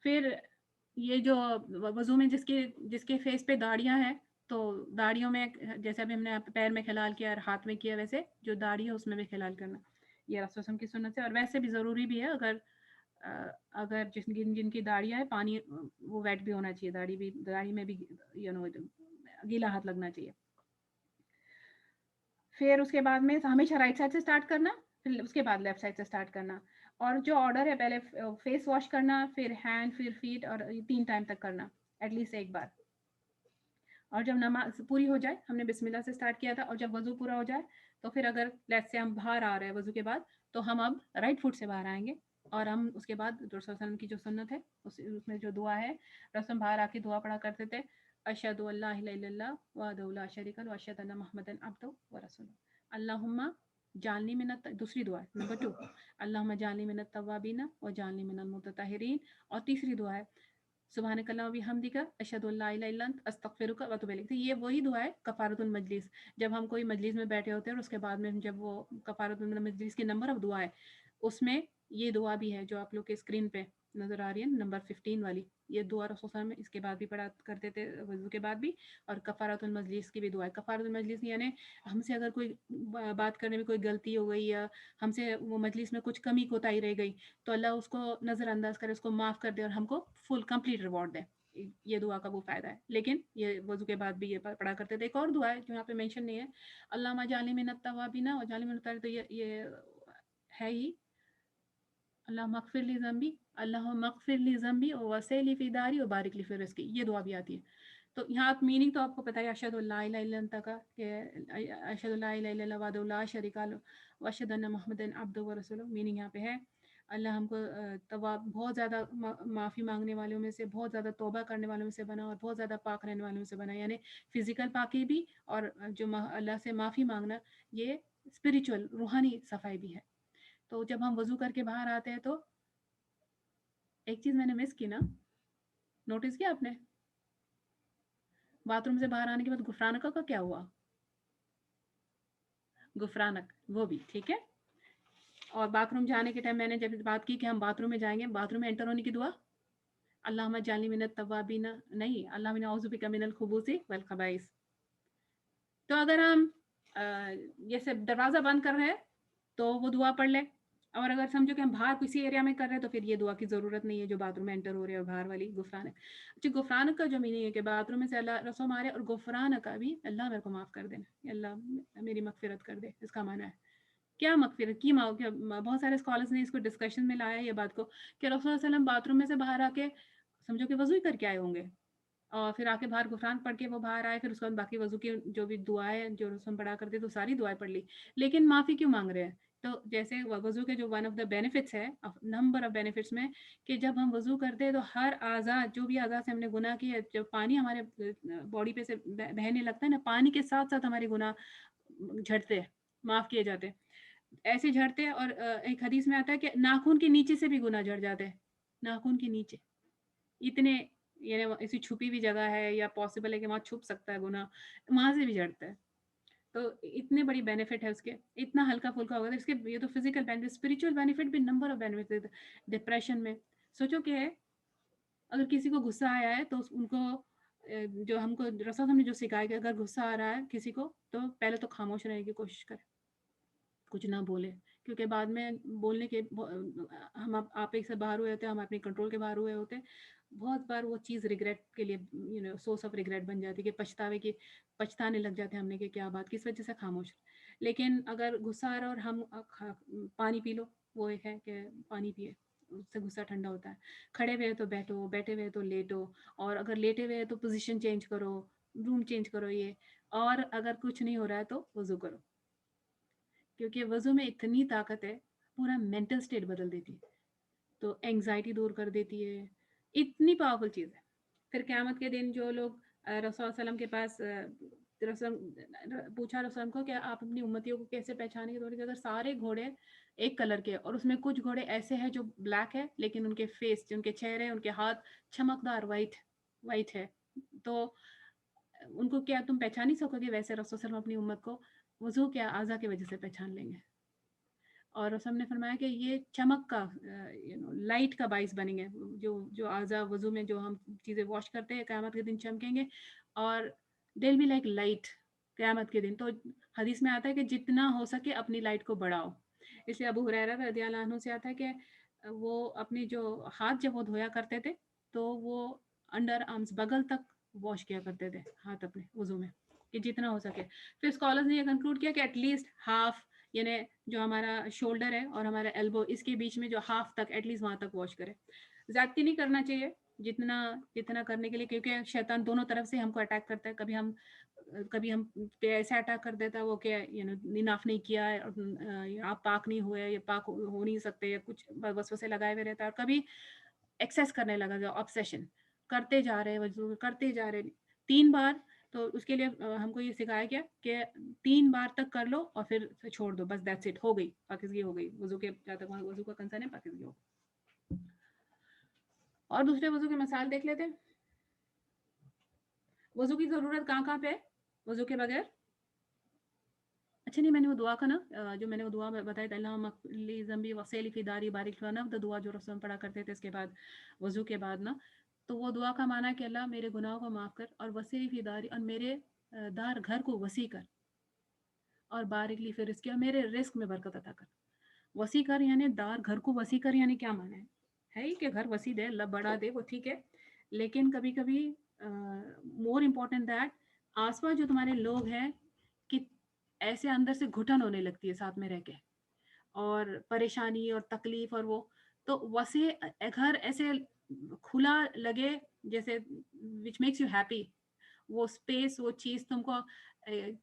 پھر یہ جو وضو میں جس کے فیس پہ داڑیاں ہیں تو داڑیوں میں جیسے ابھی ہم نے پیر میں خلال کیا اور ہاتھ میں کیا ویسے جو داڑھی ہے اس میں بھی خلال کرنا. یہ رسول اللہ کی سنت ہے اور ویسے بھی ضروری بھی ہے. اگر جن کی داڑیاں ہے پانی وہ ویٹ بھی ہونا چاہیے, داڑھی میں بھی گیلا ہاتھ لگنا چاہیے. پھر اس کے بعد میں ہمیشہ رائٹ سائڈ سے اسٹارٹ کرنا, پھر اس کے بعد لیفٹ سائڈ سے اسٹارٹ کرنا. اور جو آرڈر ہے پہلے فیس واش کرنا, پھر ہینڈ, پھر فیٹ, اور 3 ٹائم تک کرنا ایٹ لیسٹ ایک بار. اور جب نماز پوری ہو جائے, ہم نے بسم اللہ سے اسٹارٹ کیا تھا, اور جب وضو پورا ہو جائے تو پھر اگر لیٹ سے ہم باہر آ رہے ہیں وضو کے بعد تو ہم اب رائٹ فٹ سے باہر آئیں گے. اور ہم اس کے بعد رسول صلی اللہ علیہ وسلم کی جو سنت ہے اس میں جو دعا ہے, رسول باہر آ کے دعا پڑھا کرتے تھے, اشہد ان لا الہ الا اللہ وحدہ لا شریک لہ واشہد ان محمدا عبدہ ورسولہ. اللہم جعلنی من دوسری دعا ہے نمبر 2, اللہم جعلنی من التوابین وجعلنی من المتطہرین. اور تیسری دعا ہے سبحانک اللہم وبحمدک اشہد ان لا الہ الا انت استغفرک واتوب الیک. یہ وہی دعا ہے کفارۃ المجلس. جب ہم کوئی مجلس میں بیٹھے ہوتے ہیں اور اس کے بعد میں جب وہ کفارۃ المجلس کی نمبر آف دعا ہے اس میں یہ دعا بھی ہے جو آپ لوگ کے اسکرین پہ نظر آ رہی ہے نمبر 15 والی. یہ دعا رسول صلی اللہ علیہ وسلم اس کے بعد بھی پڑھا کرتے تھے وضو کے بعد بھی. اور کفارۃ المجلس کی بھی دعا ہے. کفارۃ المجلس یعنی ہم سے اگر کوئی بات کرنے میں کوئی غلطی ہو گئی یا ہم سے وہ مجلس میں کچھ کمی کوتاہی رہ گئی تو اللہ اس کو نظر انداز کرے, اس کو معاف کر دے اور ہم کو فل کمپلیٹ ریوارڈ دے. یہ دعا کا وہ فائدہ ہے. لیکن یہ وضو کے بعد بھی یہ پڑھا کرتے تھے. ایک اور دعا ہے جو یہاں پہ مینشن نہیں ہے, اللہم اجعلنی من التوابین وجعلنی من المتطہرین. تو یہ ہے ہی اللہم اغفر لی ذنبی, اللہم اغفر لی ذنبی ووسع لی فی داری وبارک لی فی رزقی. یہ دعا بھی آتی ہے. تو یہاں میننگ تو آپ کو پتہ ہے اشہد ان لا الہ الا انت کا, کہ اشہد ان لا الہ الا اللہ وحدہ لا شریک لہ واشہد ان محمدا عبدہ ورسولہ. میننگ یہاں پہ ہے اللہ ہم کو بہت زیادہ معافی مانگنے والوں میں سے, بہت زیادہ توبہ کرنے والوں میں سے بنا, اور بہت زیادہ پاک رہنے والوں میں سے بنا. یعنی فزیکل پاکی بھی اور جو اللہ سے معافی مانگنا یہ اسپریچول روحانی صفائی بھی ہے. تو جب ہم وضو کر کے باہر آتے ہیں تو ایک چیز میں نے مس کی نا, نوٹس کیا آپ نے؟ باتھ روم سے باہر آنے کے بعد غفرانک کا کیا ہوا؟ غفرانک وہ بھی ٹھیک ہے. اور باتھ روم جانے کے ٹائم میں نے جب بات کی کہ ہم باتھ روم میں جائیں گے, باتھ روم میں انٹر ہونے کی دعا اللہم اجعلنی من التوابین نہیں, اللہم اعوذ بک من الخبث والخبائث. تو اگر ہم جیسے دروازہ بند کر رہے ہیں تو وہ دعا پڑھ لیں. اور اگر سمجھو کہ ہم باہر کسی ایریا میں کر رہے ہیں تو پھر یہ دعا کی ضرورت نہیں ہے جو باتھ روم میں انٹر ہو رہے ہیں اور باہر والی غفرانک. اچھا غفرانک کا جو میننگ ہے کہ باتھ روم میں سے اللہ رسول مارے, اور غفرانک کا بھی اللہ میرے کو معاف کر دینا, اللہ میری مغفرت کر دے. اس کا معنی ہے کیا مغفرت کی بہت سارے اسکالرس نے اس کو ڈسکشن میں لایا یہ بات کو کہ رسول صلی اللہ علیہ وسلم باتھ روم میں سے باہر آ کے سمجھو کہ وضو ہی کر کے آئے ہوں گے اور پھر آ کے باہر غفران پڑھ کے وہ باہر آئے, پھر اس کے بعد باقی وضو کی جو بھی دعائیں جو رسول پڑھا کرتے تو ساری دعائیں پڑھ لی, لیکن معافی کیوں مانگ رہے ہیں؟ تو جیسے وضو کے جو ون آف دا بینیفٹس ہے نمبر آف بینیفٹس میں کہ جب ہم وضو کرتے ہیں تو ہر اعضاء جو بھی اعضاء سے ہم نے گناہ کیا, جب پانی ہمارے باڈی پہ سے بہنے لگتا ہے نا, پانی کے ساتھ ساتھ ہمارے گناہ جھڑتے ہیں, معاف کیے جاتے ہیں. ایسے جھڑتے ہیں. اور ایک حدیث میں آتا ہے کہ ناخن کے نیچے سے بھی گناہ جھڑ جاتے ہیں, ناخن کے نیچے اتنے, یعنی ایسی چھپی ہوئی جگہ ہے یا پاسبل ہے کہ وہاں چھپ سکتا ہے گناہ, وہاں سے بھی جھڑتا ہے. تو اتنے بڑی بینیفٹ ہے اس کے, اتنا ہلکا پھلکا ہوگا اس کے. یہ تو فزیکل بینیفٹ, اسپریچول بینیفٹ بھی نمبر آف بینیفٹ. ڈپریشن میں سوچو کہ اگر کسی کو غصہ آیا ہے تو ان کو جو ہم کو رسول ہم نے جو سکھایا کہ اگر غصہ آ رہا ہے کسی کو تو پہلے تو خاموش رہنے کی کوشش کرے, کچھ نہ بولے, کیونکہ بعد میں بولنے کے ہم آپ ایک سے باہر ہوئے ہوتے ہیں, ہم اپنے کنٹرول کے باہر ہوئے ہوتے ہیں, بہت بار وہ چیز ریگریٹ کے لیے سورس آف ریگریٹ بن جاتی ہے کہ پچھتانے لگ جاتے ہیں ہم نے کہ کیا بات کس وجہ سے خاموش. لیکن اگر غصہ آ رہا اور ہم پانی پی لو, وہ ایک ہے کہ پانی پیے, اس سے غصہ ٹھنڈا ہوتا ہے. کھڑے ہوئے تو بیٹھو, بیٹھے ہوئے تو لیٹو, اور اگر لیٹے ہوئے تو پوزیشن چینج کرو, روم چینج کرو یہ. اور اگر کچھ نہیں ہو رہا ہے تو وضو کرو, کیونکہ وضو میں اتنی طاقت ہے, پورا مینٹل سٹیٹ بدل دیتی ہے, تو انگزائٹی دور کر دیتی ہے, اتنی پاورفل چیز ہے. پھر قیامت کے دن جو لوگ رسول صلی اللہ علیہ وسلم کے پاس پوچھا رسول کو کہ آپ اپنی امتیوں کو کیسے پہچانیں گے, تو اگر سارے گھوڑے ایک کلر کے اور اس میں کچھ گھوڑے ایسے ہیں جو بلیک ہے لیکن ان کے فیس, ان کے چہرے, ان کے ہاتھ چمکدار وائٹ ہے, تو ان کو کیا تم پہچان نہیں سکو گے؟ ویسے رسول صلی اللہ علیہ وسلم اپنی امت کو وضو کیا اعضا کی وجہ سے پہچان لیں گے. اور رسول نے فرمایا کہ یہ چمک کا لائٹ کا باعث بنیں گے, جو اعضا وضو میں جو ہم چیزیں واش کرتے ہیں قیامت کے دن چمکیں گے, اور دل بھی لائک لائٹ قیامت کے دن. تو حدیث میں آتا ہے کہ جتنا ہو سکے اپنی لائٹ کو بڑھاؤ. اس لیے ابو ہریرہ رضی اللہ عنہ سے آتا ہے کہ وہ اپنی جو ہاتھ جب وہ دھویا کرتے تھے تو وہ انڈر آرمز بغل تک واش کیا کرتے تھے ہاتھ اپنے وضو میں, کہ جتنا ہو سکے. پھر اسکالرز نے یہ کنکلوڈ کیا کہ ایٹ لیسٹ ہاف, یعنی جو ہمارا شولڈر ہے اور ہمارا ایلبو, اس کے بیچ میں جو ہاف تک ایٹ لیسٹ وہاں تک واش کرے. زیادتی نہیں کرنا چاہیے جتنا کرنے کے لیے, کیونکہ شیطان دونوں طرف سے ہم کو اٹیک کرتا ہے. کبھی ہم پہ ایسا اٹیک کر دیتا ہے وہ کہ ناف نہیں کیا ہے, آپ پاک نہیں ہوئے, یا پاک ہو نہیں سکتے, یا کچھ وسوسے لگائے ہوئے رہتا ہے. اور کبھی ایکسیس کرنے لگا, جو آبسیشن کرتے جا رہے وضو کرتے جا رہے 3 بار, تو اس کے لیے ہم کو یہ سکھایا گیا کہ 3 بار تک کر لو اور پھر چھوڑ دو, بس دیٹس اٹ, ہو گئی پاکیزگی, ہو گئی وضو کے, جہاں تک وضو کا کنسرن ہے پاکیزگی ہو. اور دوسرے وضو کے مثال دیکھ لیتے ہیں. وضو کی ضرورت کہاں پہ ہے وضو کے بغیر؟ اچھا نہیں, میں نے وہ دعا کا نا, جو میں نے وہ دعا بتائی, اللہم اغفر لی ذنبی وغسلی فی داری بارک لنا, وہ دعا جو رسول پڑھا کرتے تھے اس کے بعد وضو کے بعد نا, تو وہ دعا کا معنی ہے کہ اللہ میرے گناہوں کو معاف کر, اور وسیع فی داری, اور میرے دار گھر کو وسیع کر, اور بارک لی, پھر اس کے میرے رزق میں برکت عطا کر. وسیع کر یعنی دار گھر کو وسیع کر, یعنی کیا معنی ہے ہی کہ گھر وسیع دے, اللہ بڑا دے, وہ ٹھیک ہے, لیکن کبھی کبھی مور امپورٹنٹ دیٹ, آس پاس جو تمہارے لوگ ہیں کہ ایسے اندر سے گھٹن ہونے لگتی ہے ساتھ میں رہ کے, اور پریشانی اور تکلیف, اور وہ تو وسیع گھر ایسے کھلا لگے جیسے وچ میکس یو ہیپی, وہ اسپیس, وہ چیز تم کو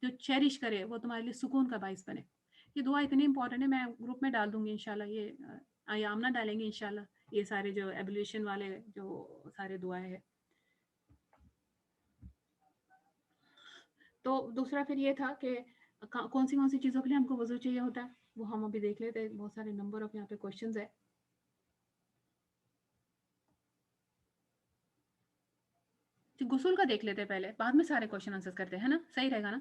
جو چیریش کرے, وہ تمہارے لیے سکون کا باعث بنے. یہ دعا اتنی امپورٹنٹ ہے, میں گروپ میں ڈال دوں گی انشاءاللہ, یہ آیامنا ڈالیں گے انشاءاللہ, یہ سارے جو ایبلیویشن والے جو سارے دعائیں ہیں. تو دوسرا پھر یہ تھا کہ کون سی چیزوں کے لیے ہم کو وضو چاہیے ہوتا ہے, وہ ہم ابھی دیکھ لیتے ہیں. بہت سارے نمبر آف یہاں پہ کوشچنز ہے. غسل کا دیکھ لیتے پہلے, بعد میں سارے کوشچن آنسر کرتے ہیں نا, صحیح رہے گا نا.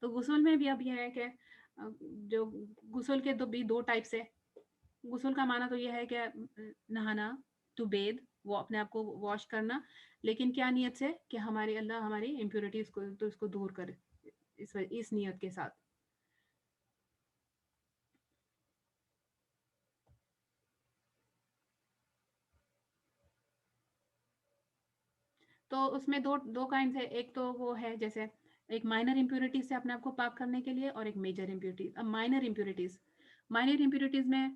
تو غسل میں بھی اب یہ ہے کہ جو غسل کے بھی 2 ٹائپس ہے. غسل کا معنی تو یہ ہے کہ نہانا, ٹو بیتھ, وہ اپنے آپ کو واش کرنا, لیکن کیا نیت سے کہ ہماری اللہ ہماری امپیورٹیز کو تو اس کو دور کرے, اس نیت کے ساتھ. تو اس میں دو کائنڈ ہے. ایک تو وہ ہے جیسے ایک مائنر امپیورٹیز سے اپنے آپ کو پاک کرنے کے لیے, اور ایک میجر امپیورٹیز. اب مائنر امپیورٹیز میں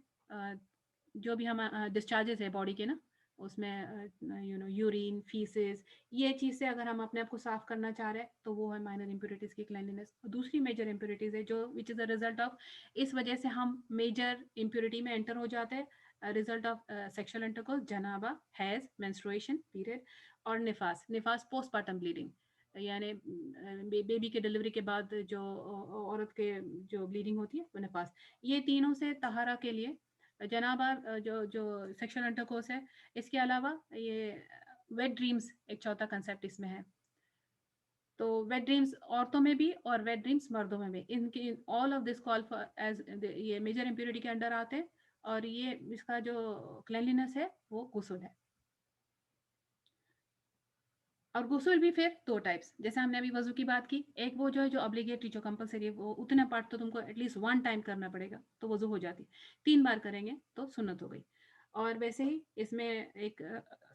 جو بھی ہم ڈسچارجز ہے باڈی کے نا, اس میں یورین, فیسز, یہ چیز سے اگر ہم اپنے آپ کو صاف کرنا چاہ رہے ہیں تو وہ ہے مائنر امپیورٹیز کی کلینلینس. دوسری میجر امپیورٹیز ہے جو وچ از اے ریزلٹ آف, اس وجہ سے ہم میجر امپیورٹی میں انٹر ہو جاتے ہیں, ریزلٹ آف سیکشل انٹرکورس, جنابہ, حیض, مینسٹرویشن پیریڈ, اور نفاس پوسٹ پارٹم بلیڈنگ, یعنی بیبی کے ڈلیوری کے بعد جو عورت کے جو بلیڈنگ ہوتی ہے وہ نفاس. یہ تینوں سے طہارہ کے لیے جنابہ جو سیکشل انٹرکورس ہے, اس کے علاوہ یہ ویٹ ڈریمز ایک چوتھا کنسیپٹ اس میں ہے. تو ویٹ ڈریمز عورتوں میں بھی اور ویٹ ڈریمز مردوں میں بھی, ان کی all of this call far as, یہ میجر امپیورٹی کے انڈر آتے ہیں, اور یہ اس کا جو کلینلینس ہے وہ غسل ہے. اور غسل بھی پھر 2 ٹائپس, جیسے ہم نے ابھی وضو کی بات کی, ایک وہ جو ہے جو ابلیگیٹری, جو کمپلسری ہے, وہ اتنا پارٹ تو تم کو ایٹ لیسٹ 1 ٹائم کرنا پڑے گا تو وضو ہو جاتی. 3 بار کریں گے تو سنت ہو گئی. اور ویسے ہی اس میں ایک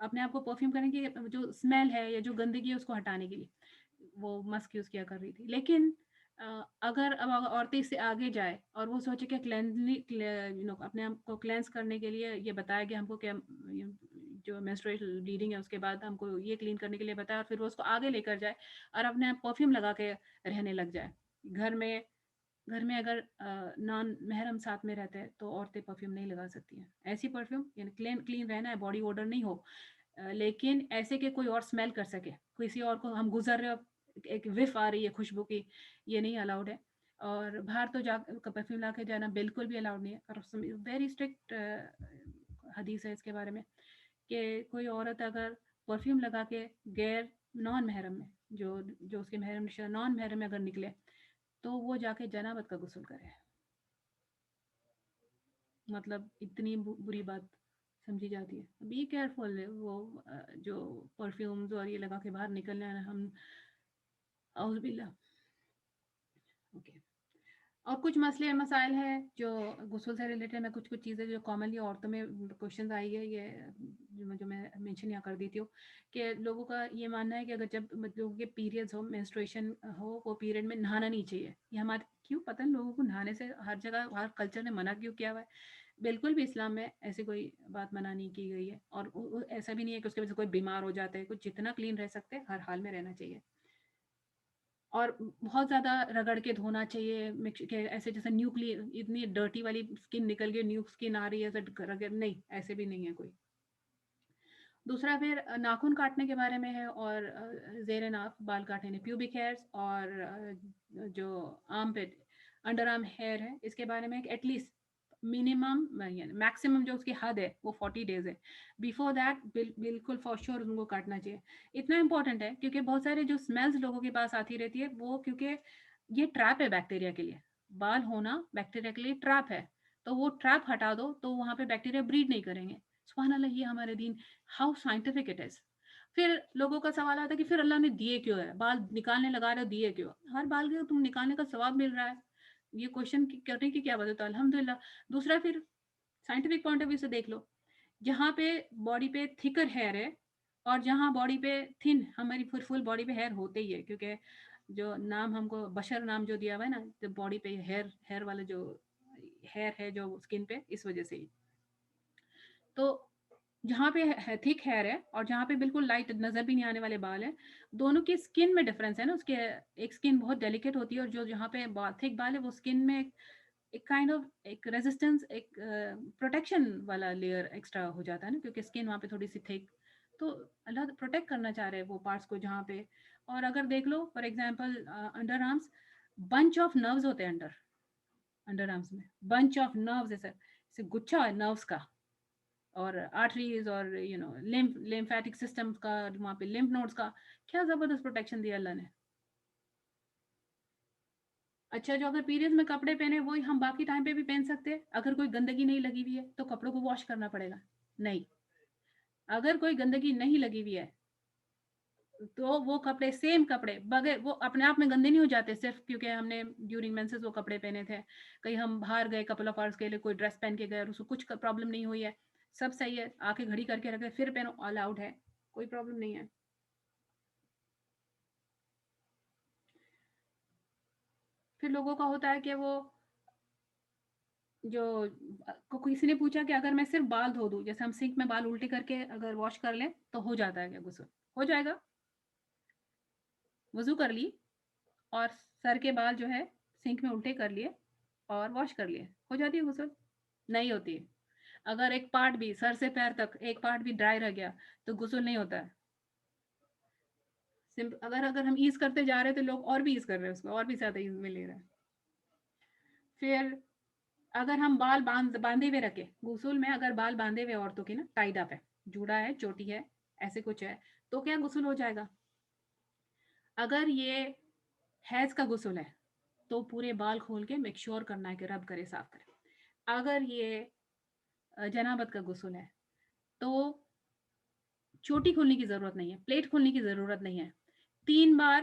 اپنے آپ کو پرفیوم کرنے کی جو اسمیل ہے یا جو گندگی ہے اس کو ہٹانے کے لیے وہ ماسک یوز کیا کر رہی تھی. لیکن اگر اب عورتیں اس سے آگے جائے اور وہ سوچے کہ اپنے آپ کو کلینس کرنے کے لیے یہ بتایا گیا ہم کو کہ جو مینسٹریل بلیڈنگ ہے اس کے بعد ہم کو یہ کلین کرنے کے لیے بتایا اور پھر وہ اس کو آگے لے کر جائے اور اپنے آپ پرفیوم لگا کے رہنے لگ جائے. گھر میں اگر نان محرم ساتھ میں رہتے ہیں تو عورتیں پرفیوم نہیں لگا سکتی ہیں. ایسی پرفیوم یعنی کلین رہنا ہے, باڈی اوڈر نہیں ہو, لیکن ایسے کہ کوئی اور اسمیل کر سکے, کسی اور کو ہم گزر رہے ہو ایک وف آ رہی ہے خوشبو کی, یہ نہیں الاؤڈ ہے. اور باہر تو جا پرفیوم لا کے جانا بالکل بھی الاؤڈ نہیں ہے. اور ویری اسٹرکٹ حدیث ہے اس کے بارے میں کہ کوئی عورت اگر پرفیوم لگا کے غیر نان محرم میں جو اس کے محرم رشتہ نان محرم میں اگر نکلے تو وہ جا کے جنابت کا غسل کرے. مطلب اتنی بری بات سمجھی جاتی ہے. بی کیئرفل وہ جو پرفیومز اور یہ لگا کے باہر نکلنا ہے ہم اعوذ باللہ. اوکے. اور کچھ مسئلے مسائل ہیں جو غسل سے ریلیٹڈ میں کچھ چیزیں جو کامنلی عورتوں میں کوشچنز آئی ہے یہ جو میں مینشن یہاں کر دیتی ہوں کہ لوگوں کا یہ ماننا ہے کہ اگر جب لوگوں کے پیریڈز ہو مینسٹریشن ہو وہ پیریڈ میں نہانا نہیں چاہیے. یہ ہمارے کیوں پتہ نہیں لوگوں کو نہانے سے ہر جگہ ہر کلچر نے منع کیوں کیا ہوا ہے. بالکل بھی اسلام میں ایسی کوئی بات منع نہیں کی گئی ہے اور ایسا بھی نہیں ہے کہ اس کی وجہ سے کوئی بیمار ہو جاتا ہے. کچھ جتنا کلین رہ سکتے ہر حال میں رہنا چاہیے. اور بہت زیادہ رگڑ کے دھونا چاہیے کہ ایسے جیسے اتنی ڈرٹی والی اسکن نکل گئی نیو اسکن آ رہی ہے ایسے نہیں, ایسے بھی نہیں ہے کوئی. دوسرا پھر ناخن کاٹنے کے بارے میں ہے اور زیر ناف بال کاٹنے پیوبک ہیئرس اور جو آرم پہ انڈر آرم ہیئر ہے اس کے بارے میں ایٹ لیسٹ منیمم میکسیمم جو اس کی حد ہے وہ 40 days ہے. بیفور دیٹ بالکل فار شیور ان کو کاٹنا چاہیے. اتنا امپورٹنٹ ہے کیونکہ بہت سارے جو اسمیلز لوگوں کے پاس آتی رہتی ہے وہ کیونکہ یہ ٹریپ ہے بیکٹیریا کے لیے. بال ہونا بیکٹیریا کے لیے ٹریپ ہے, تو وہ ٹریپ ہٹا دو تو وہاں پہ بیکٹیریا بریڈ نہیں کریں گے. سبحان اللہ, یہ ہمارے دین ہاؤ سائنٹیفک اٹ از. پھر لوگوں کا سوال آتا ہے کہ پھر اللہ نے دیے کیوں ہے, بال نکالنے لگا رہے دیے کیوں, ہر بال کے تم نکالنے کا ثواب مل رہا ہے. یہ کوشچن کرنے کی کیا وجہ, تو الحمدللہ. دوسرا پھر سائنٹیفک پوائنٹ آف ویو سے دیکھ لو, جہاں پہ باڈی پہ تھکر ہیئر ہے اور جہاں باڈی پہ تھن, ہماری فل باڈی پہ ہیئر ہوتے ہی ہے کیونکہ جو نام ہم کو بشر نام جو دیا ہوا ہے نا باڈی پہ ہیئر والا جو ہیئر ہے جو اسکن پہ, اس وجہ سے ہی. تو جہاں پہ تھک ہیئر ہے اور جہاں پہ بالکل لائٹ نظر بھی نہیں آنے والے بال ہیں, دونوں کی اسکن میں ڈفرنس ہے نا. اس کے ایک اسکن بہت ڈیلیکیٹ ہوتی ہے اور جو جہاں پہ تھک بال ہے وہ اسکن میں ایک کائنڈ آف ایک ریزسٹنس ایک پروٹیکشن والا لیئر ایکسٹرا ہو جاتا ہے نا, کیونکہ اسکن وہاں پہ تھوڑی سی تھک, تو اللہ پروٹیکٹ کرنا چاہ رہے ہیں وہ پارٹس کو جہاں پہ. اور اگر دیکھ لو for example under arms bunch of nerves ہوتے ہیں انڈر آرمس میں بنچ آف نروز ہے سر, گچھا ہے نروز کا, اور آرٹریز اور لیمفیٹک سسٹم کا, وہاں پہ لمف نوڈز کا کیا زبردست پروٹیکشن دیا اللہ نے. اچھا جو اگر پیریڈ میں کپڑے پہنے وہی ہم باقی ٹائم پہ بھی پہن سکتے ہیں, اگر کوئی گندگی نہیں لگی ہوئی ہے تو کپڑوں کو واش کرنا پڑے گا نہیں. اگر کوئی گندگی نہیں لگی ہوئی ہے تو وہ کپڑے سیم کپڑے بغیر وہ اپنے آپ میں گندے نہیں ہو جاتے صرف کیونکہ ہم نے ڈیورنگ مینسز وہ کپڑے پہنے تھے, کہیں ہم باہر گئے کپل آف آورس کے لیے کوئی ڈریس پہن کے گئے اور اس کو کچھ پرابلم نہیں ہوئی ہے, سب صحیح ہے, آ کے گھڑی کر کے رکھے پھر پہنو, آل آؤٹ ہے, کوئی پرابلم نہیں ہے. پھر لوگوں کا ہوتا ہے کہ وہ جو کسی نے پوچھا کہ اگر میں صرف بال دھو دوں, جیسے ہم سنک میں بال الٹے کر کے اگر واش کر لیں تو ہو جاتا ہے کیا غسل؟ ہو جائے گا. وضو کر لی اور سر کے بال جو ہے سنک میں الٹے کر لیے اور واش کر لیے, ہو جاتی ہے غسل؟ نہیں ہوتی ہے. اگر ایک پارٹ بھی سر سے پیر تک ایک پارٹ بھی ڈرائی رہ گیا تو غسل نہیں ہوتا ہے. اگر ہم ایز کرتے جا رہے ہیں تو لوگ اور بھی ایز کر رہے ہیں, اس کو اور بھی زیادہ ایز میں لے رہے ہیں. پھر اگر ہم بال باندھے ہوئے رکھے غسل میں, اگر بال باندھے ہوئے عورتوں کی نا ٹائڈ اپ ہے, جوڑا ہے, چوٹی ہے, ایسے کچھ ہے, تو کیا غسل ہو جائے گا؟ اگر یہ حیض کا غسل ہے تو پورے بال کھول کے میک شور کرنا ہے کہ رب کرے صاف کرے. اگر یہ جنابت کا غسل ہے تو چوٹی کھولنے کی ضرورت نہیں ہے, پلیٹ کھولنے کی ضرورت نہیں ہے, 3 بار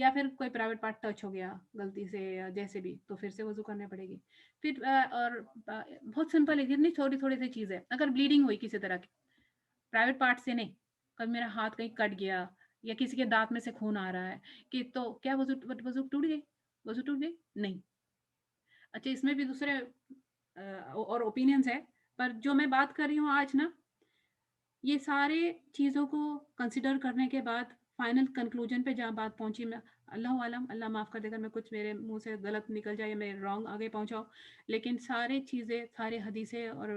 یا پھر کوئی پرائیویٹ پارٹ ٹچ ہو گیا غلطی سے یا جیسے بھی، تو پھر سے وضو کرنا پڑے گی. پھر اور بہت سمپل ہے، کتنی چھوٹی چھوٹی سی چیز ہے. اگر بلیڈنگ ہوئی کسی طرح کی پرائیویٹ پارٹ سے نہیں، کبھی میرا ہاتھ کہیں کٹ گیا یا کسی کے دانت میں سے خون آ رہا ہے کہ تو کیا وضو ٹوٹ گئی؟ وضو ٹوٹ گئی؟ نہیں. اچھا اس میں بھی دوسرے اور اوپینینس ہے، پر جو میں بات کر رہی ہوں آج نا، یہ سارے چیزوں کو کنسیڈر کرنے کے بعد فائنل کنکلوژن پہ جہاں بات پہنچی، میں اللہ عالم، اللہ معاف کر دے گا میں کچھ میرے منہ سے غلط نکل جائے یا میں رانگ آگے پہنچاؤں، لیکن سارے چیزیں، سارے حدیثیں اور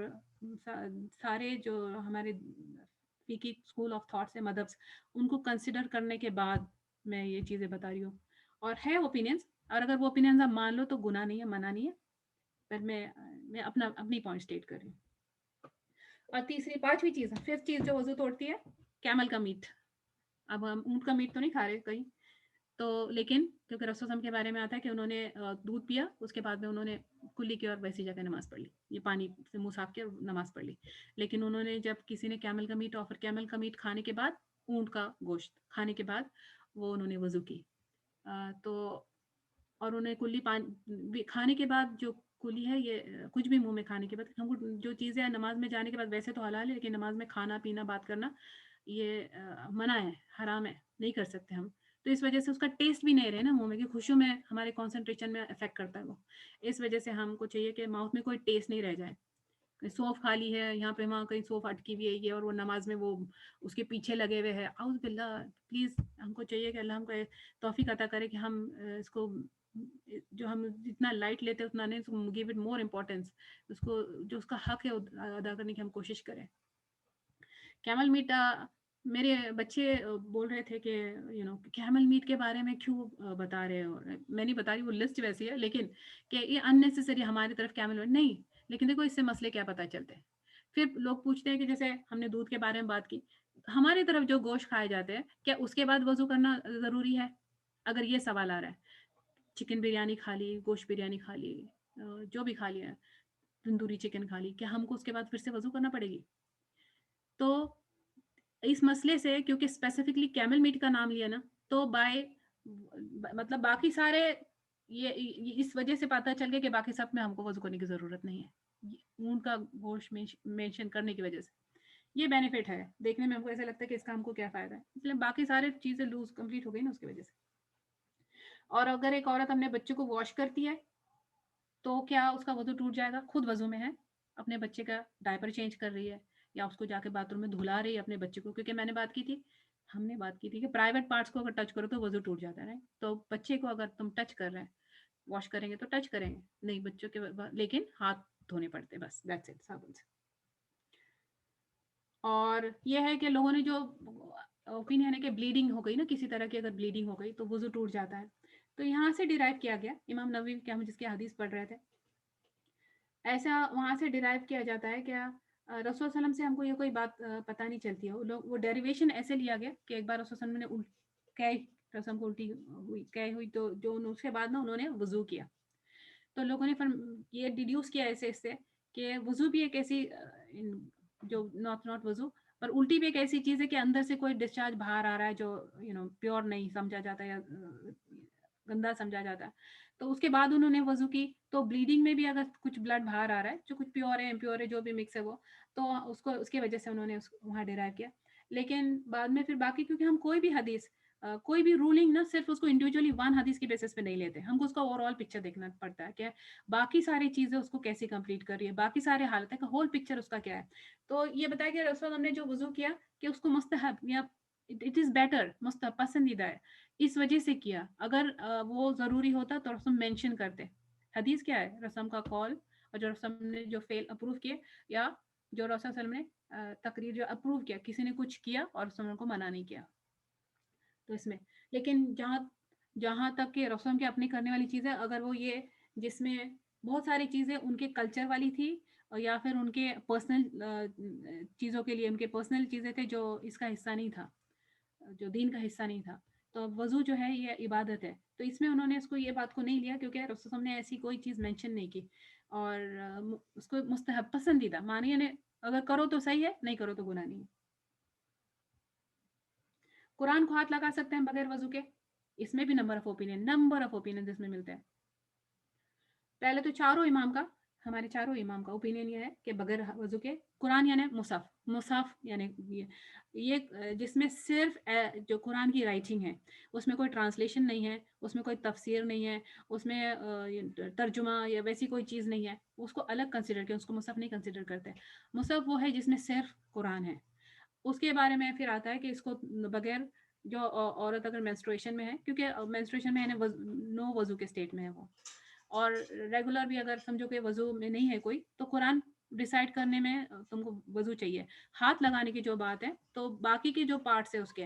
سارے جو ہمارے فقی اسکول آف تھاٹس ہے، مذہبس، ان کو کنسیڈر کرنے کے بعد میں یہ چیزیں بتا رہی ہوں. اور ہے اوپینینس، اور اگر وہ اوپینینس آپ مان لو تو گناہ نہیں ہے، منع نہیں ہے، پر میں اپنی پوائنٹ اسٹیٹ کر رہی ہوں. اور تیسری پانچویں چیز، ففتھ چیز جو وضو توڑتی ہے، کیمل کا میٹ. اب ہم اونٹ کا میٹ تو نہیں کھا رہے کہیں تو، لیکن کیونکہ رسول اللہ کے بارے میں آتا ہے کہ انہوں نے دودھ پیا، اس کے بعد میں انہوں نے کلی کی اور ویسی جگہ نماز پڑھ لی، یہ پانی سے منہ صاف کیا نماز پڑھ لی. لیکن انہوں نے جب کسی نے کیمل کا میٹ آفر، کیمل کا میٹ کھانے کے بعد، اونٹ کا گوشت کھانے کے بعد وہ انہوں نے وضو کی. تو اور انہیں کلی پانی کھانے کے بعد جو کلی ہے، یہ کچھ بھی منہ میں کھانے کے بعد، ہم کو جو چیزیں نماز میں جانے کے بعد ویسے تو حلال ہے، لیکن نماز میں کھانا پینا بات کرنا یہ منع ہے، حرام ہے، نہیں کر سکتے ہم. تو اس وجہ سے اس کا ٹیسٹ بھی نہیں رہے نا منہ میں، کہ خوشبو میں ہمارے کنسنٹریشن میں افیکٹ کرتا ہے وہ. اس وجہ سے ہم کو چاہیے کہ ماؤتھ میں کوئی ٹیسٹ نہیں رہ جائے. سوف خالی ہے یہاں پہ، وہاں کہیں سوف اٹکی ہوئی ہے یہ، اور وہ نماز میں وہ اس کے پیچھے لگے ہوئے ہیں، اعوذ باللہ. پلیز ہم کو چاہیے کہ اللہ ہم کو توفیق عطا کرے کہ ہم اس کو جو ہم جتنا لائٹ لیتے ہیں اتنا نہیں، گیو اٹ مور امپورٹینس، اس کو جو اس کا حق ہے ادا کرنے کی ہم کوشش کریں. کیمل میٹ، میرے بچے بول رہے تھے کہ کیمل میٹ کے بارے میں کیوں بتا رہے ہو. میں نہیں بتا رہی، وہ لسٹ ویسی ہے، لیکن کہ یہ اننیسیسری ہماری طرف کیمل میٹ نہیں. لیکن دیکھو اس سے مسئلے کیا پتہ چلتے ہیں. پھر لوگ پوچھتے ہیں کہ جیسے ہم نے دودھ کے بارے میں بات کی، ہماری طرف جو گوشت کھائے جاتے ہیں کیا اس کے بعد وضو کرنا ضروری ہے؟ اگر یہ سوال آ رہا ہے، چکن بریانی کھا لی، گوشت بریانی کھا لی، جو بھی کھا لیا، تندوری چکن کھا لی، کیا ہم کو اس کے بعد پھر سے وضو کرنا پڑے گی؟ تو اس مسئلے سے، کیونکہ اسپیسیفکلی کیمل میٹ کا نام لیا نا، تو مطلب باقی سارے یہ اس وجہ سے پتہ چل گیا کہ باقی سب میں ہم کو وضو کرنے کی ضرورت نہیں ہے، اونٹ کا گوشت مینشن کرنے کی وجہ سے. یہ بینیفٹ ہے، دیکھنے میں ہم کو ایسا لگتا ہے کہ اس کا ہم کو کیا فائدہ ہے، اس لیے باقی سارے چیزیں لوز کمپلیٹ ہو گئی نا اس کی وجہ سے. اور اگر ایک عورت اپنے بچے کو واش کرتی ہے تو کیا اس کا وضو ٹوٹ جائے گا؟ خود وضو میں ہے، اپنے بچے کا ڈائپر چینج کر رہی ہے، یا اس کو جا کے باتھ روم میں دھلا رہی ہے اپنے بچے کو، کیونکہ میں نے بات کی تھی، ہم نے بات کی تھی کہ پرائیویٹ پارٹس کو اگر ٹچ کرو تو وضو ٹوٹ جاتا ہے. تو بچے کو اگر تم ٹچ کر رہے ہیں، واش کریں گے تو ٹچ کریں گے نہیں بچوں کے، لیکن ہاتھ دھونے پڑتے بس، دیٹس اٹ، صابن سے. اور یہ ہے کہ لوگوں نے جو اوپینین ہے کہ بلیڈنگ ہو گئی نا کسی طرح کی، اگر بلیڈنگ ہو گئی تو وضو ٹوٹ جاتا ہے. تو یہاں سے ڈیرائیو کیا گیا، امام نووی کے ہم جس کی حدیث پڑھ رہے تھے، ایسا وہاں سے ڈیرائیو کیا جاتا ہے کہ رسول صلی اللہ علیہ وسلم سے ہم کو یہ کوئی بات پتہ نہیں چلتی ہے، وہ ڈیریویشن ایسے لیا گیا کہ ایک بار رسول صلی اللہ علیہ وسلم نے رسم کو الٹی ہوئی تو جو اس کے بعد نا انہوں نے وضو کیا. تو لوگوں نے یہ ڈیڈیوس کیا ایسے اس سے کہ وضو بھی ایک ایسی جو ناٹ وضو، پر الٹی بھی ایک ایسی چیز ہے کہ اندر سے کوئی ڈسچارج باہر آ رہا ہے جو پیور نہیں سمجھا جاتا یا گندا سمجھا جاتا ہے. تو اس کے بعد انہوں نے وضو کی، تو بلیڈنگ میں بھی اگر کچھ بلڈ باہر آ رہا ہے جو کچھ پیور ہے امپیور ہے جو بھی مکس ہے وہ، تو اس کی وجہ سے انہوں نے وہاں ڈیرائیو کیا. لیکن بعد میں پھر باقی، کیونکہ ہم کوئی بھی حدیث کوئی بھی رولنگ نا صرف اس کو انڈیویجولی ون حدیث کی بیسس پہ نہیں لیتے، ہم کو اس کا اوور آل پکچر دیکھنا پڑتا ہے کہ باقی ساری چیزیں اس کو کیسی کمپلیٹ کر رہی ہے، باقی سارے حالت ہے کہ ہول پکچر اس کا کیا ہے. تو یہ بتایا کہ رسول ہم نے جو وضو کیا کہ اس کو مستحب یا اٹ از بیٹر، مستحب پسندیدہ ہے، اس وجہ سے کیا. اگر وہ ضروری ہوتا تو رسم مینشن کرتے. حدیث کیا ہے؟ رسم کا کال، اور جو رسم نے جو فیل اپروو کیے، یا جو رسول صلی اللہ علیہ وسلم نے تقریر جو اپروو کیا، کسی نے کچھ کیا اور رسول کو منع نہیں کیا. تو اس میں لیکن جہاں تک کہ رسول کے اپنی کرنے والی چیزیں، اگر وہ یہ جس میں بہت ساری چیزیں ان کے کلچر والی تھی، یا پھر ان کے پرسنل چیزوں کے لیے، ان کے پرسنل چیزیں تھے جو اس کا حصہ نہیں تھا، جو دین کا حصہ نہیں تھا. تو وضو جو ہے یہ عبادت ہے، تو اس میں انہوں نے اس کو یہ بات کو نہیں لیا، کیونکہ رسول نے ایسی کوئی چیز مینشن نہیں کی، اور اس کو مستحب پسندیدہ مانی نے، اگر کرو تو صحیح ہے، نہیں کرو تو گناہ نہیں ہے. قرآن کو ہاتھ لگا سکتے ہیں بغیر وضو کے؟ اس میں بھی نمبر آف اوپینین اس میں ملتے ہیں. پہلے تو ہمارے چاروں امام کا اوپینین یہ ہے کہ بغیر وضو کے قرآن یعنی مصحف یعنی یہ جس میں صرف جو قرآن کی رائٹنگ ہے اس میں کوئی ٹرانسلیشن نہیں ہے, اس میں کوئی تفسیر نہیں ہے, اس میں ترجمہ یا ویسی کوئی چیز نہیں ہے, اس کو الگ کنسیڈر کریں, اس کو مصحف نہیں کنسیڈر کرتے. مصحف وہ ہے جس میں صرف قرآن ہے. اس کے بارے میں پھر آتا ہے کہ اس کو بغیر جو عورت اگر مینسٹریشن میں ہے, کیونکہ مینسٹریشن میں نو وضو کے اسٹیٹ میں ہے وہ, اور ریگولر بھی اگر سمجھو کہ وضو میں نہیں ہے کوئی, تو قرآن ریسائٹ کرنے میں تم کو وضو چاہیے. ہاتھ لگانے کی جو بات ہے, تو باقی کے جو پارٹس ہے اس کے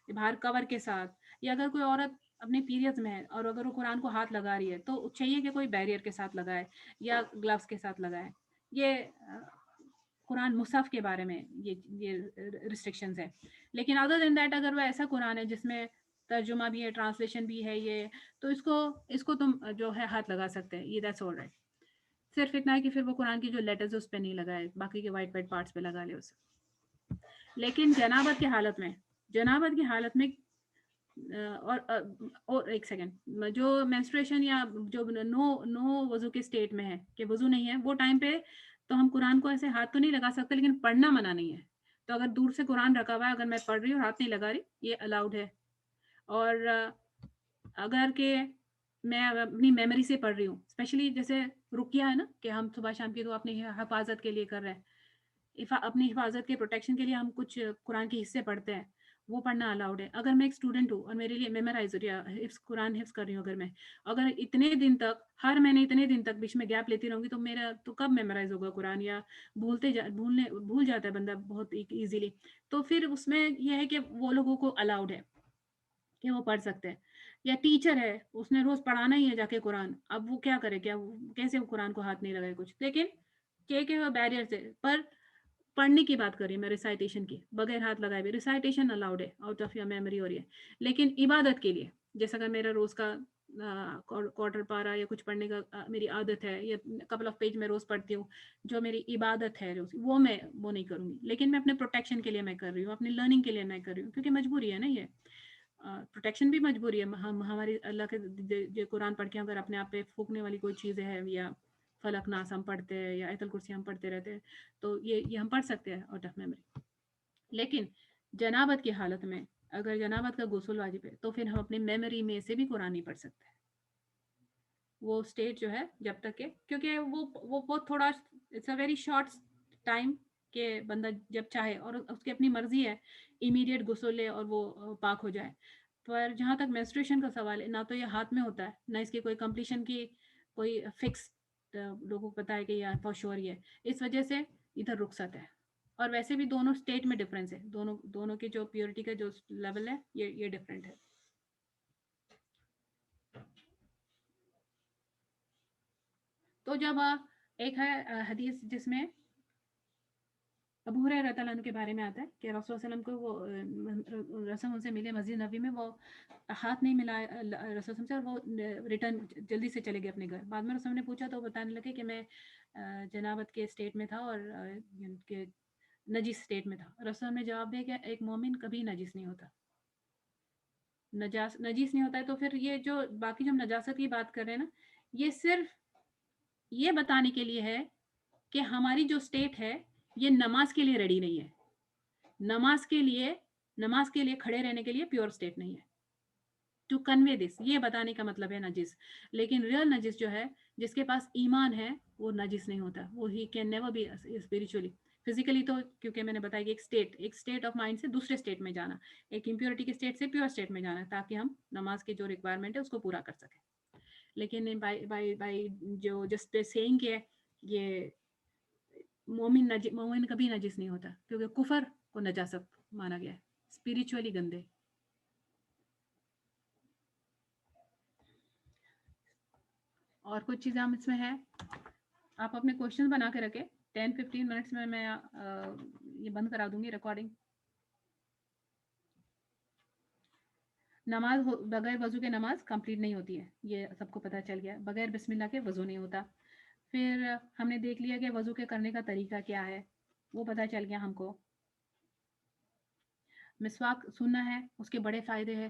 باہر کور کے ساتھ, یا اگر کوئی عورت اپنے پیریڈز میں ہے اور اگر وہ قرآن کو ہاتھ لگا رہی ہے تو چاہیے کہ کوئی بیریئر کے ساتھ لگائے یا گلوز کے ساتھ لگائے. یہ قرآن مصحف کے بارے میں یہ ریسٹرکشنز ہے. لیکن ادر دین دیٹ اگر وہ ایسا قرآن ہے جس میں ترجمہ بھی ہے, ٹرانسلیشن بھی ہے, یہ تو اس کو تم جو ہے ہاتھ لگا سکتے ہیں, یہ دیٹس آل رائٹ. صرف اتنا ہے کہ پھر وہ قرآن کی جو لیٹرز اس پہ نہیں لگائے, باقی کے وائٹ پارٹس پہ لگا لے اسے. لیکن جنابت کی حالت میں اور ایک سیکنڈ, جو مینسٹریشن یا جو نو وضو کے اسٹیٹ میں ہے کہ وضو نہیں ہے, وہ ٹائم پہ تو ہم قرآن کو ایسے ہاتھ تو نہیں لگا سکتے, لیکن پڑھنا منع نہیں ہے. تو اگر دور سے قرآن رکھا ہوا ہے, اگر میں پڑھ رہی ہوں اور ہاتھ نہیں لگا رہی, یہ الاؤڈ ہے. اور اگر کہ میں اپنی میموری سے پڑھ رہی ہوں, اسپیشلی جیسے رقیہ ہے نا, کہ ہم صبح شام کی دعا اپنی حفاظت کے لیے کر رہے ہیں, اپنی حفاظت کے پروٹیکشن کے لیے ہم کچھ قرآن کے حصے پڑھتے ہیں, وہ پڑھنا الاؤڈ ہے. اگر میں ایک اسٹوڈنٹ ہوں اور میرے لیے میمورائز ہو رہی ہے, قرآن حفظ کر رہی ہوں, اگر اتنے دن تک ہر مہینے اتنے دن تک بیچ میں گیپ لیتی رہوں گی, تو میرا تو کب میمورائز ہوگا قرآن, یا بھول جاتا ہے بندہ بہت ایزیلی. تو پھر اس میں یہ ہے کہ وہ لوگوں کو الاؤڈ ہے کہ وہ پڑھ سکتے ہیں. یا ٹیچر ہے, اس نے روز پڑھانا ہی ہے جا کے قرآن, اب وہ کیا کرے, کیسے وہ قرآن کو ہاتھ نہیں لگائے کچھ. لیکن کہ وہ بیریئر سے پر پڑھنے کی بات کر رہی ہوں میں, ریسائٹیشن کی, بغیر ہاتھ لگائے بھی ریسائٹیشن الاؤڈ ہے, آؤٹ آف یور میموری ہو رہی ہے. لیکن عبادت کے لیے, جیسا کہ میرا روز کا کوارٹر پارا یا کچھ پڑھنے کا میری عادت ہے, یا کپل آف پیج میں روز پڑھتی ہوں, جو میری عبادت ہے روز, وہ نہیں کروں گی. لیکن میں اپنے پروٹیکشن کے لیے میں کر رہی ہوں, اپنی لرننگ کے لیے میں کر رہی ہوں, کیونکہ مجبوری ہے نا, یہ پروٹیکشن بھی مجبوری ہے. ہماری اللہ کے قرآن پڑھ کے اگر اپنے آپ پہ پھونکنے والی کوئی چیز ہے, یا فلق ناس ہم پڑھتے ہیں, یا آیت الکرسی ہم پڑھتے رہتے ہیں, تو یہ ہم پڑھ سکتے ہیں آؤٹ آف میموری. لیکن جنابت کی حالت میں اگر جنابت کا غسل واجب ہے, تو پھر ہم اپنی میموری میں سے بھی قرآن نہیں پڑھ سکتے. وہ اسٹیج جو ہے جب تک کہ, کیونکہ وہ بہت تھوڑا, it's a very short time کہ بندہ جب چاہے, اور اس کی اپنی مرضی ہے امیڈیٹ غسل لے اور وہ پاک ہو جائے. پر جہاں تک مینسٹریشن کا سوال ہے, نہ تو یہ ہاتھ میں ہوتا ہے, نہ اس کی کوئی کمپلیشن کی کوئی فکس لوگوں کو پتا ہے کہ یہ فار شور ہے, اس وجہ سے ادھر رخصت ہے. اور ویسے بھی دونوں اسٹیٹ میں ڈفرینس ہے, دونوں کی جو پیورٹی کا جو لیول ہے یہ ڈفرینٹ ہے. تو جب ایک ہے حدیث جس میں ابو ہریرہ رضی اللہ عنہ کے بارے میں آتا ہے کہ رسول صلی اللہ علیہ وسلم کو وہ رسول ان سے ملے مسجد نبوی میں, وہ ہاتھ نہیں ملا رسول سے, اور وہ ریٹرن جلدی سے چلے گئے اپنے گھر. بعد میں رسول نے پوچھا تو بتانے لگے کہ میں جنابت کے اسٹیٹ میں تھا اور نجس اسٹیٹ میں تھا. رسول نے جواب دیا کہ ایک مومن کبھی نجس نہیں ہوتا, نجس نہیں ہوتا ہے. تو پھر یہ جو باقی جو نجاست کی بات کر رہے ہیں نا, یہ صرف یہ بتانے کے لیے ہے کہ ہماری جو اسٹیٹ ہے یہ نماز کے لیے ریڈی نہیں ہے, نماز کے لیے کھڑے رہنے کے لیے پیور اسٹیٹ نہیں ہے. ٹو کنوے دس, یہ بتانے کا مطلب ہے نجس. لیکن ریئل نجس جو ہے, جس کے پاس ایمان ہے, وہ نجس نہیں ہوتا. وہ ہی can never be spiritually, physically تو, کیونکہ میں نے بتایا کہ ایک اسٹیٹ آف مائنڈ سے دوسرے اسٹیٹ میں جانا, ایک امپیورٹی کے اسٹیٹ سے پیور اسٹیٹ میں جانا, تاکہ ہم نماز کے جو ریکوائرمنٹ ہے اس کو پورا کر سکیں. لیکن بائی جو جسٹ سیئنگ کہ یہ مومن کبھی نجس نہیں ہوتا, کیونکہ کفر کو نجاست مانا گیا ہے, اسپرچولی گندے. اور کچھ چیزیں ہم اس میں ہے, آپ اپنے کوشچن بنا کے رکھیں. 10-15 منٹس میں یہ بند کرا دوں گی ریکارڈنگ. نماز بغیر وضو کے نماز کمپلیٹ نہیں ہوتی ہے, یہ سب کو پتہ چل گیا. بغیر بسم اللہ کے وضو نہیں ہوتا. پھر ہم نے دیکھ لیا کہ وضو کے کرنے کا طریقہ کیا ہے, وہ پتہ چل گیا ہم کو. مسواک سننا ہے, اس کے بڑے فائدے ہیں.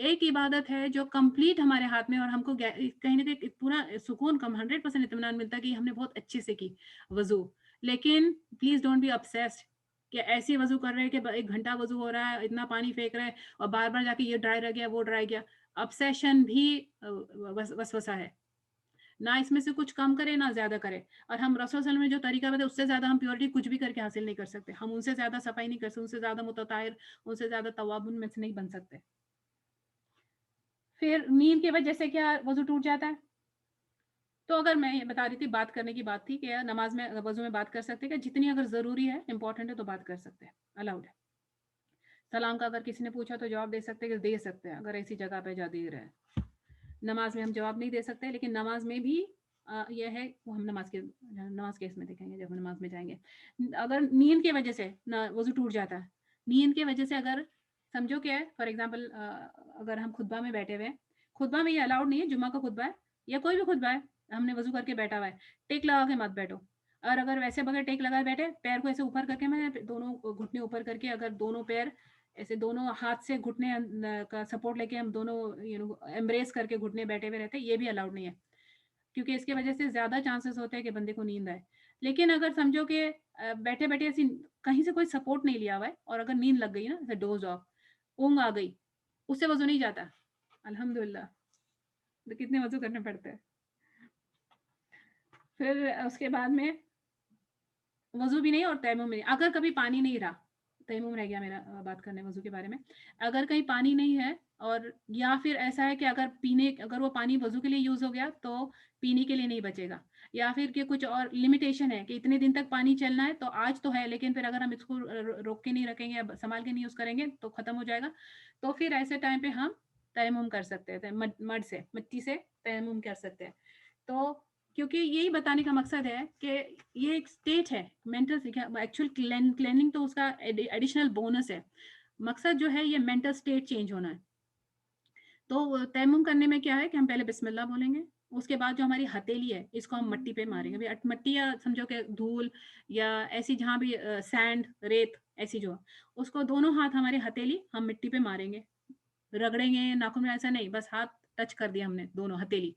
ایک عبادت ہے جو کمپلیٹ ہمارے ہاتھ میں، اور ہم کو کہیں نہ کہیں پورا سکون کم 100% اطمینان ملتا ہے کہ ہم نے بہت اچھے سے کی وضو. لیکن پلیز ڈونٹ بی obsessed کہ ایسی وضو کر رہے ہیں کہ 1 گھنٹہ وضو ہو رہا ہے، اتنا پانی پھینک رہے ہیں اور بار بار جا کے یہ ڈرائی رہ گیا وہ ڈرائی گیا. obsession بھی وسوسہ ہے. نہ اس میں سے کچھ کم کرے نہ زیادہ کرے. اور ہم رسول صلی اللہ علیہ وسلم نے جو طریقہ بتایا اس سے زیادہ ہم پیورٹی کچھ بھی کر کے حاصل نہیں کر سکتے. ہم ان سے زیادہ صفائی نہیں کر سکتے، ان سے زیادہ متطہر، ان سے زیادہ توابن میں سے نہیں بن سکتے. پھر نیند کی وجہ سے کیا وضو ٹوٹ جاتا ہے؟ تو اگر میں یہ بتا رہی تھی، بات کرنے کی بات تھی کہ نماز میں وضو میں بات کر سکتے ہیں کہ جتنی اگر ضروری ہے، امپورٹنٹ ہے تو بات کر سکتے ہیں، الاؤڈ ہے. سلام کا اگر کسی نے پوچھا تو جواب دے سکتے ہیں کہ دے سکتے ہیں اگر ایسی جگہ پہ جا دے رہے ہیں. نماز میں ہم جواب نہیں دے سکتے، لیکن نماز میں بھی یہ ہے، وہ ہم نماز کے اس میں دیکھیں گے جب ہم نماز میں جائیں گے. اگر نیند کی وجہ سے وضو ٹوٹ جاتا ہے، نیند کی وجہ سے اگر سمجھو کہ فار ایگزامپل اگر ہم خطبہ میں بیٹھے ہوئے، خطبہ میں یہ الاؤڈ نہیں ہے، جمعہ کا خطبہ ہے یا کوئی بھی خطبہ ہے، ہم نے وضو کر کے بیٹھا ہوا ہے، ٹیک لگا کے مت بیٹھو. اور اگر ویسے بغیر ٹیک لگائے بیٹھے، پیر کو ایسے اوپر کر کے، میں دونوں گھٹنے اوپر کر کے، اگر دونوں پیر ایسے دونوں ہاتھ سے گھٹنے کا سپورٹ لے کے ہم دونوں ایمبریس کر کے گھٹنے بیٹھے ہوئے رہتے ہیں، یہ بھی الاؤڈ نہیں ہے، کیونکہ اس کی وجہ سے زیادہ چانسز ہوتے ہیں کہ بندے کو نیند آئے. لیکن اگر سمجھو کہ بیٹھے بیٹھے ایسی کہیں سے کوئی سپورٹ نہیں لیا ہوا ہے اور اگر نیند لگ گئی نا، جیسے ڈوز آف، اونگ آ گئی، اس سے وضو نہیں جاتا. الحمدللہ. تو کتنے وضو کرنے پڑتے ہیں. پھر اس کے بعد میں وضو بھی نہیں اور تیمم نہیں. اگر کبھی پانی نہیں رہا، تیمم رہ گیا میرا بات کرنے وضو کے بارے میں، اگر کہیں پانی نہیں ہے اور یا پھر ایسا ہے کہ اگر وہ پانی وضو کے لیے یوز ہو گیا تو پینے کے لیے نہیں بچے گا، یا پھر کہ کچھ اور لمیٹیشن ہے کہ اتنے دن تک پانی چلنا ہے، تو آج تو ہے لیکن پھر اگر ہم اس کو روک کے نہیں رکھیں گے یا سنبھال کے نہیں یوز کریں گے تو ختم ہو جائے گا. تو پھر ایسے ٹائم پہ ہم تیمم کر سکتے ہیں، مڈ سے، مٹی سے تیمم کر سکتے ہیں. تو کیونکہ یہی بتانے کا مقصد ہے کہ یہ ایک اسٹیٹ ہے مینٹل، ایکچوئل کلیننگ تو اس کا ایڈیشنل بونس ہے. مقصد جو ہے یہ مینٹل اسٹیٹ چینج ہونا ہے. تو تیمم کرنے میں کیا ہے کہ ہم پہلے بسم اللہ بولیں گے، اس کے بعد جو ہماری ہتھیلی ہے اس کو ہم مٹی پہ ماریں گے. مٹی یا سمجھو کہ دھول یا ایسی جہاں بھی سینڈ، ریت ایسی جو، اس کو دونوں ہاتھ ہماری ہتھیلی ہم مٹی پہ ماریں گے، رگڑیں گے ناخن میں، ایسا نہیں، بس ہاتھ ٹچ کر دیا ہم نے دونوں ہتھیلی.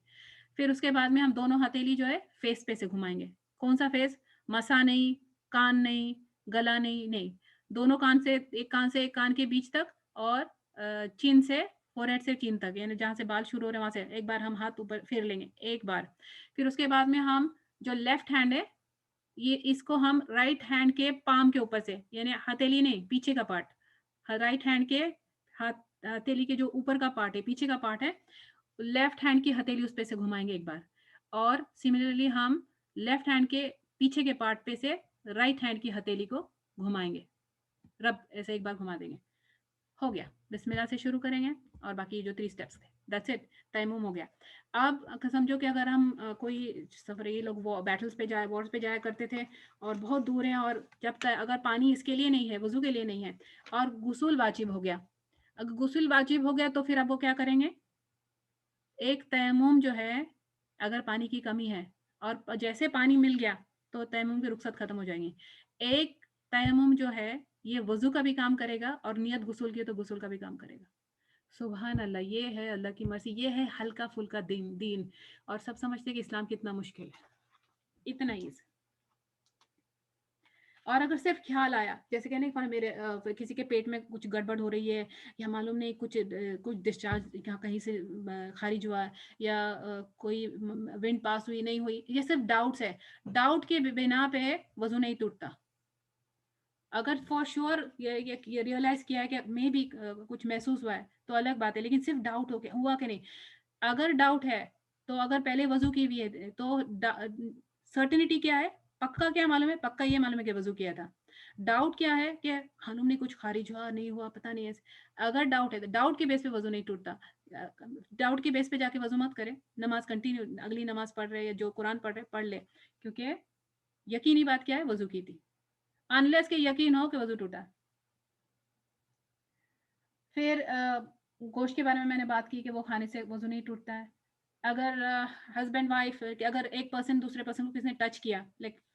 پھر اس کے بعد میں ہم دونوں ہتھیلی جو ہے فیس پہ سے گھمائیں گے. کون سا فیس؟ مسا نہیں، کان نہیں، گلا نہیں، نہیں، دونوں کان سے، ایک کان کے بیچ تک، اور چین سے، فور ہیڈ سے چین تک، یعنی جہاں سے بال شروع ہو رہے ہیں وہاں سے ایک بار ہم ہاتھ اوپر پھیر لیں گے ایک بار. پھر اس کے بعد میں ہم جو لیفٹ ہینڈ ہے، یہ اس کو ہم رائٹ ہینڈ کے پام کے اوپر سے، یعنی ہتھیلی نہیں، پیچھے کا پارٹ، رائٹ ہینڈ کے ہتھیلی کے جو اوپر کا پارٹ ہے، پیچھے کا پارٹ ہے، لیفٹ ہینڈ کی ہتھیلی اس پہ سے گھمائیں گے ایک بار. اور سملرلی ہم لیفٹ ہینڈ کے پیچھے کے پارٹ پہ سے رائٹ ہینڈ کی ہتھیلی کو گھمائیں گے، رب ایسے ایک بار گھما دیں گے. ہو گیا. بسم اللہ سے شروع کریں گے اور باقی جو 3 اسٹیپس تھے، دیٹس اٹ، تیمم ہو گیا. اب سمجھو کہ اگر ہم کوئی سفر، یہ لوگ وہ بیٹلز پہ جائے، وارز پہ جایا کرتے تھے اور بہت دور ہیں، اور جب تک اگر پانی اس کے لیے نہیں ہے، وضو کے لیے نہیں ہے، اور غسل واجب ہو گیا، اگر غسل واجب ہو گیا تو پھر اب وہ کیا کریں گے؟ ایک تیمم جو ہے، اگر پانی کی کمی ہے اور جیسے پانی مل گیا تو تیمم کی رخصت ختم ہو جائیں گی. ایک تیمم جو ہے یہ وضو کا بھی کام کرے گا اور نیت غسل کی تو غسل کا بھی کام کرے گا. سبحان اللہ. یہ ہے اللہ کی مرضی، یہ ہے ہلکا پھلکا دین. اور سب سمجھتے ہیں کہ اسلام کتنا مشکل ہے، اتنا ہی. اور اگر صرف خیال آیا، جیسے کہ نہیں میرے کسی کے پیٹ میں کچھ گڑبڑ ہو رہی ہے، یا معلوم نہیں کچھ ڈسچارج کہیں سے خارج ہوا، یا کوئی ونڈ پاس ہوئی نہیں ہوئی، یہ صرف ڈاؤٹس ہے. ڈاؤٹ کے بنا پہ وضو نہیں ٹوٹتا. اگر فور شیور یہ ریئلائز کیا ہے کہ میں بھی کچھ محسوس ہوا ہے تو الگ بات ہے، لیکن صرف ڈاؤٹ ہوا کہ نہیں. اگر ڈاؤٹ ہے تو اگر پہلے وضو کی بھی ہے تو سرٹنٹی کیا ہے، پکا کیا معلوم ہے، پکا یہ معلوم ہے کہ وضو کیا تھا. ڈاؤٹ کیا ہے کہ معلوم نہیں کچھ خارج ہوا نہیں ہوا، پتہ نہیں ایسے. اگر ڈاؤٹ ہے تو ڈاؤٹ کے بیس پہ وضو نہیں ٹوٹتا. ڈاؤٹ کے بیس پہ جا کے وضو مت کرے، نماز کنٹینیو، اگلی نماز پڑھ رہے یا جو قرآن پڑھ رہے پڑھ لے، کیونکہ یقینی بات کیا ہے، وضو کی تھی، انلیس کہ یقین ہو کہ وضو ٹوٹا. پھر گوشت کے بارے میں نے بات کی کہ وہ کھانے سے وضو نہیں ٹوٹتا ہے. اگر ہسبینڈ وائف، اگر ایک پرسن دوسرے پرسن کو کسی نے ٹچ کیا، لائک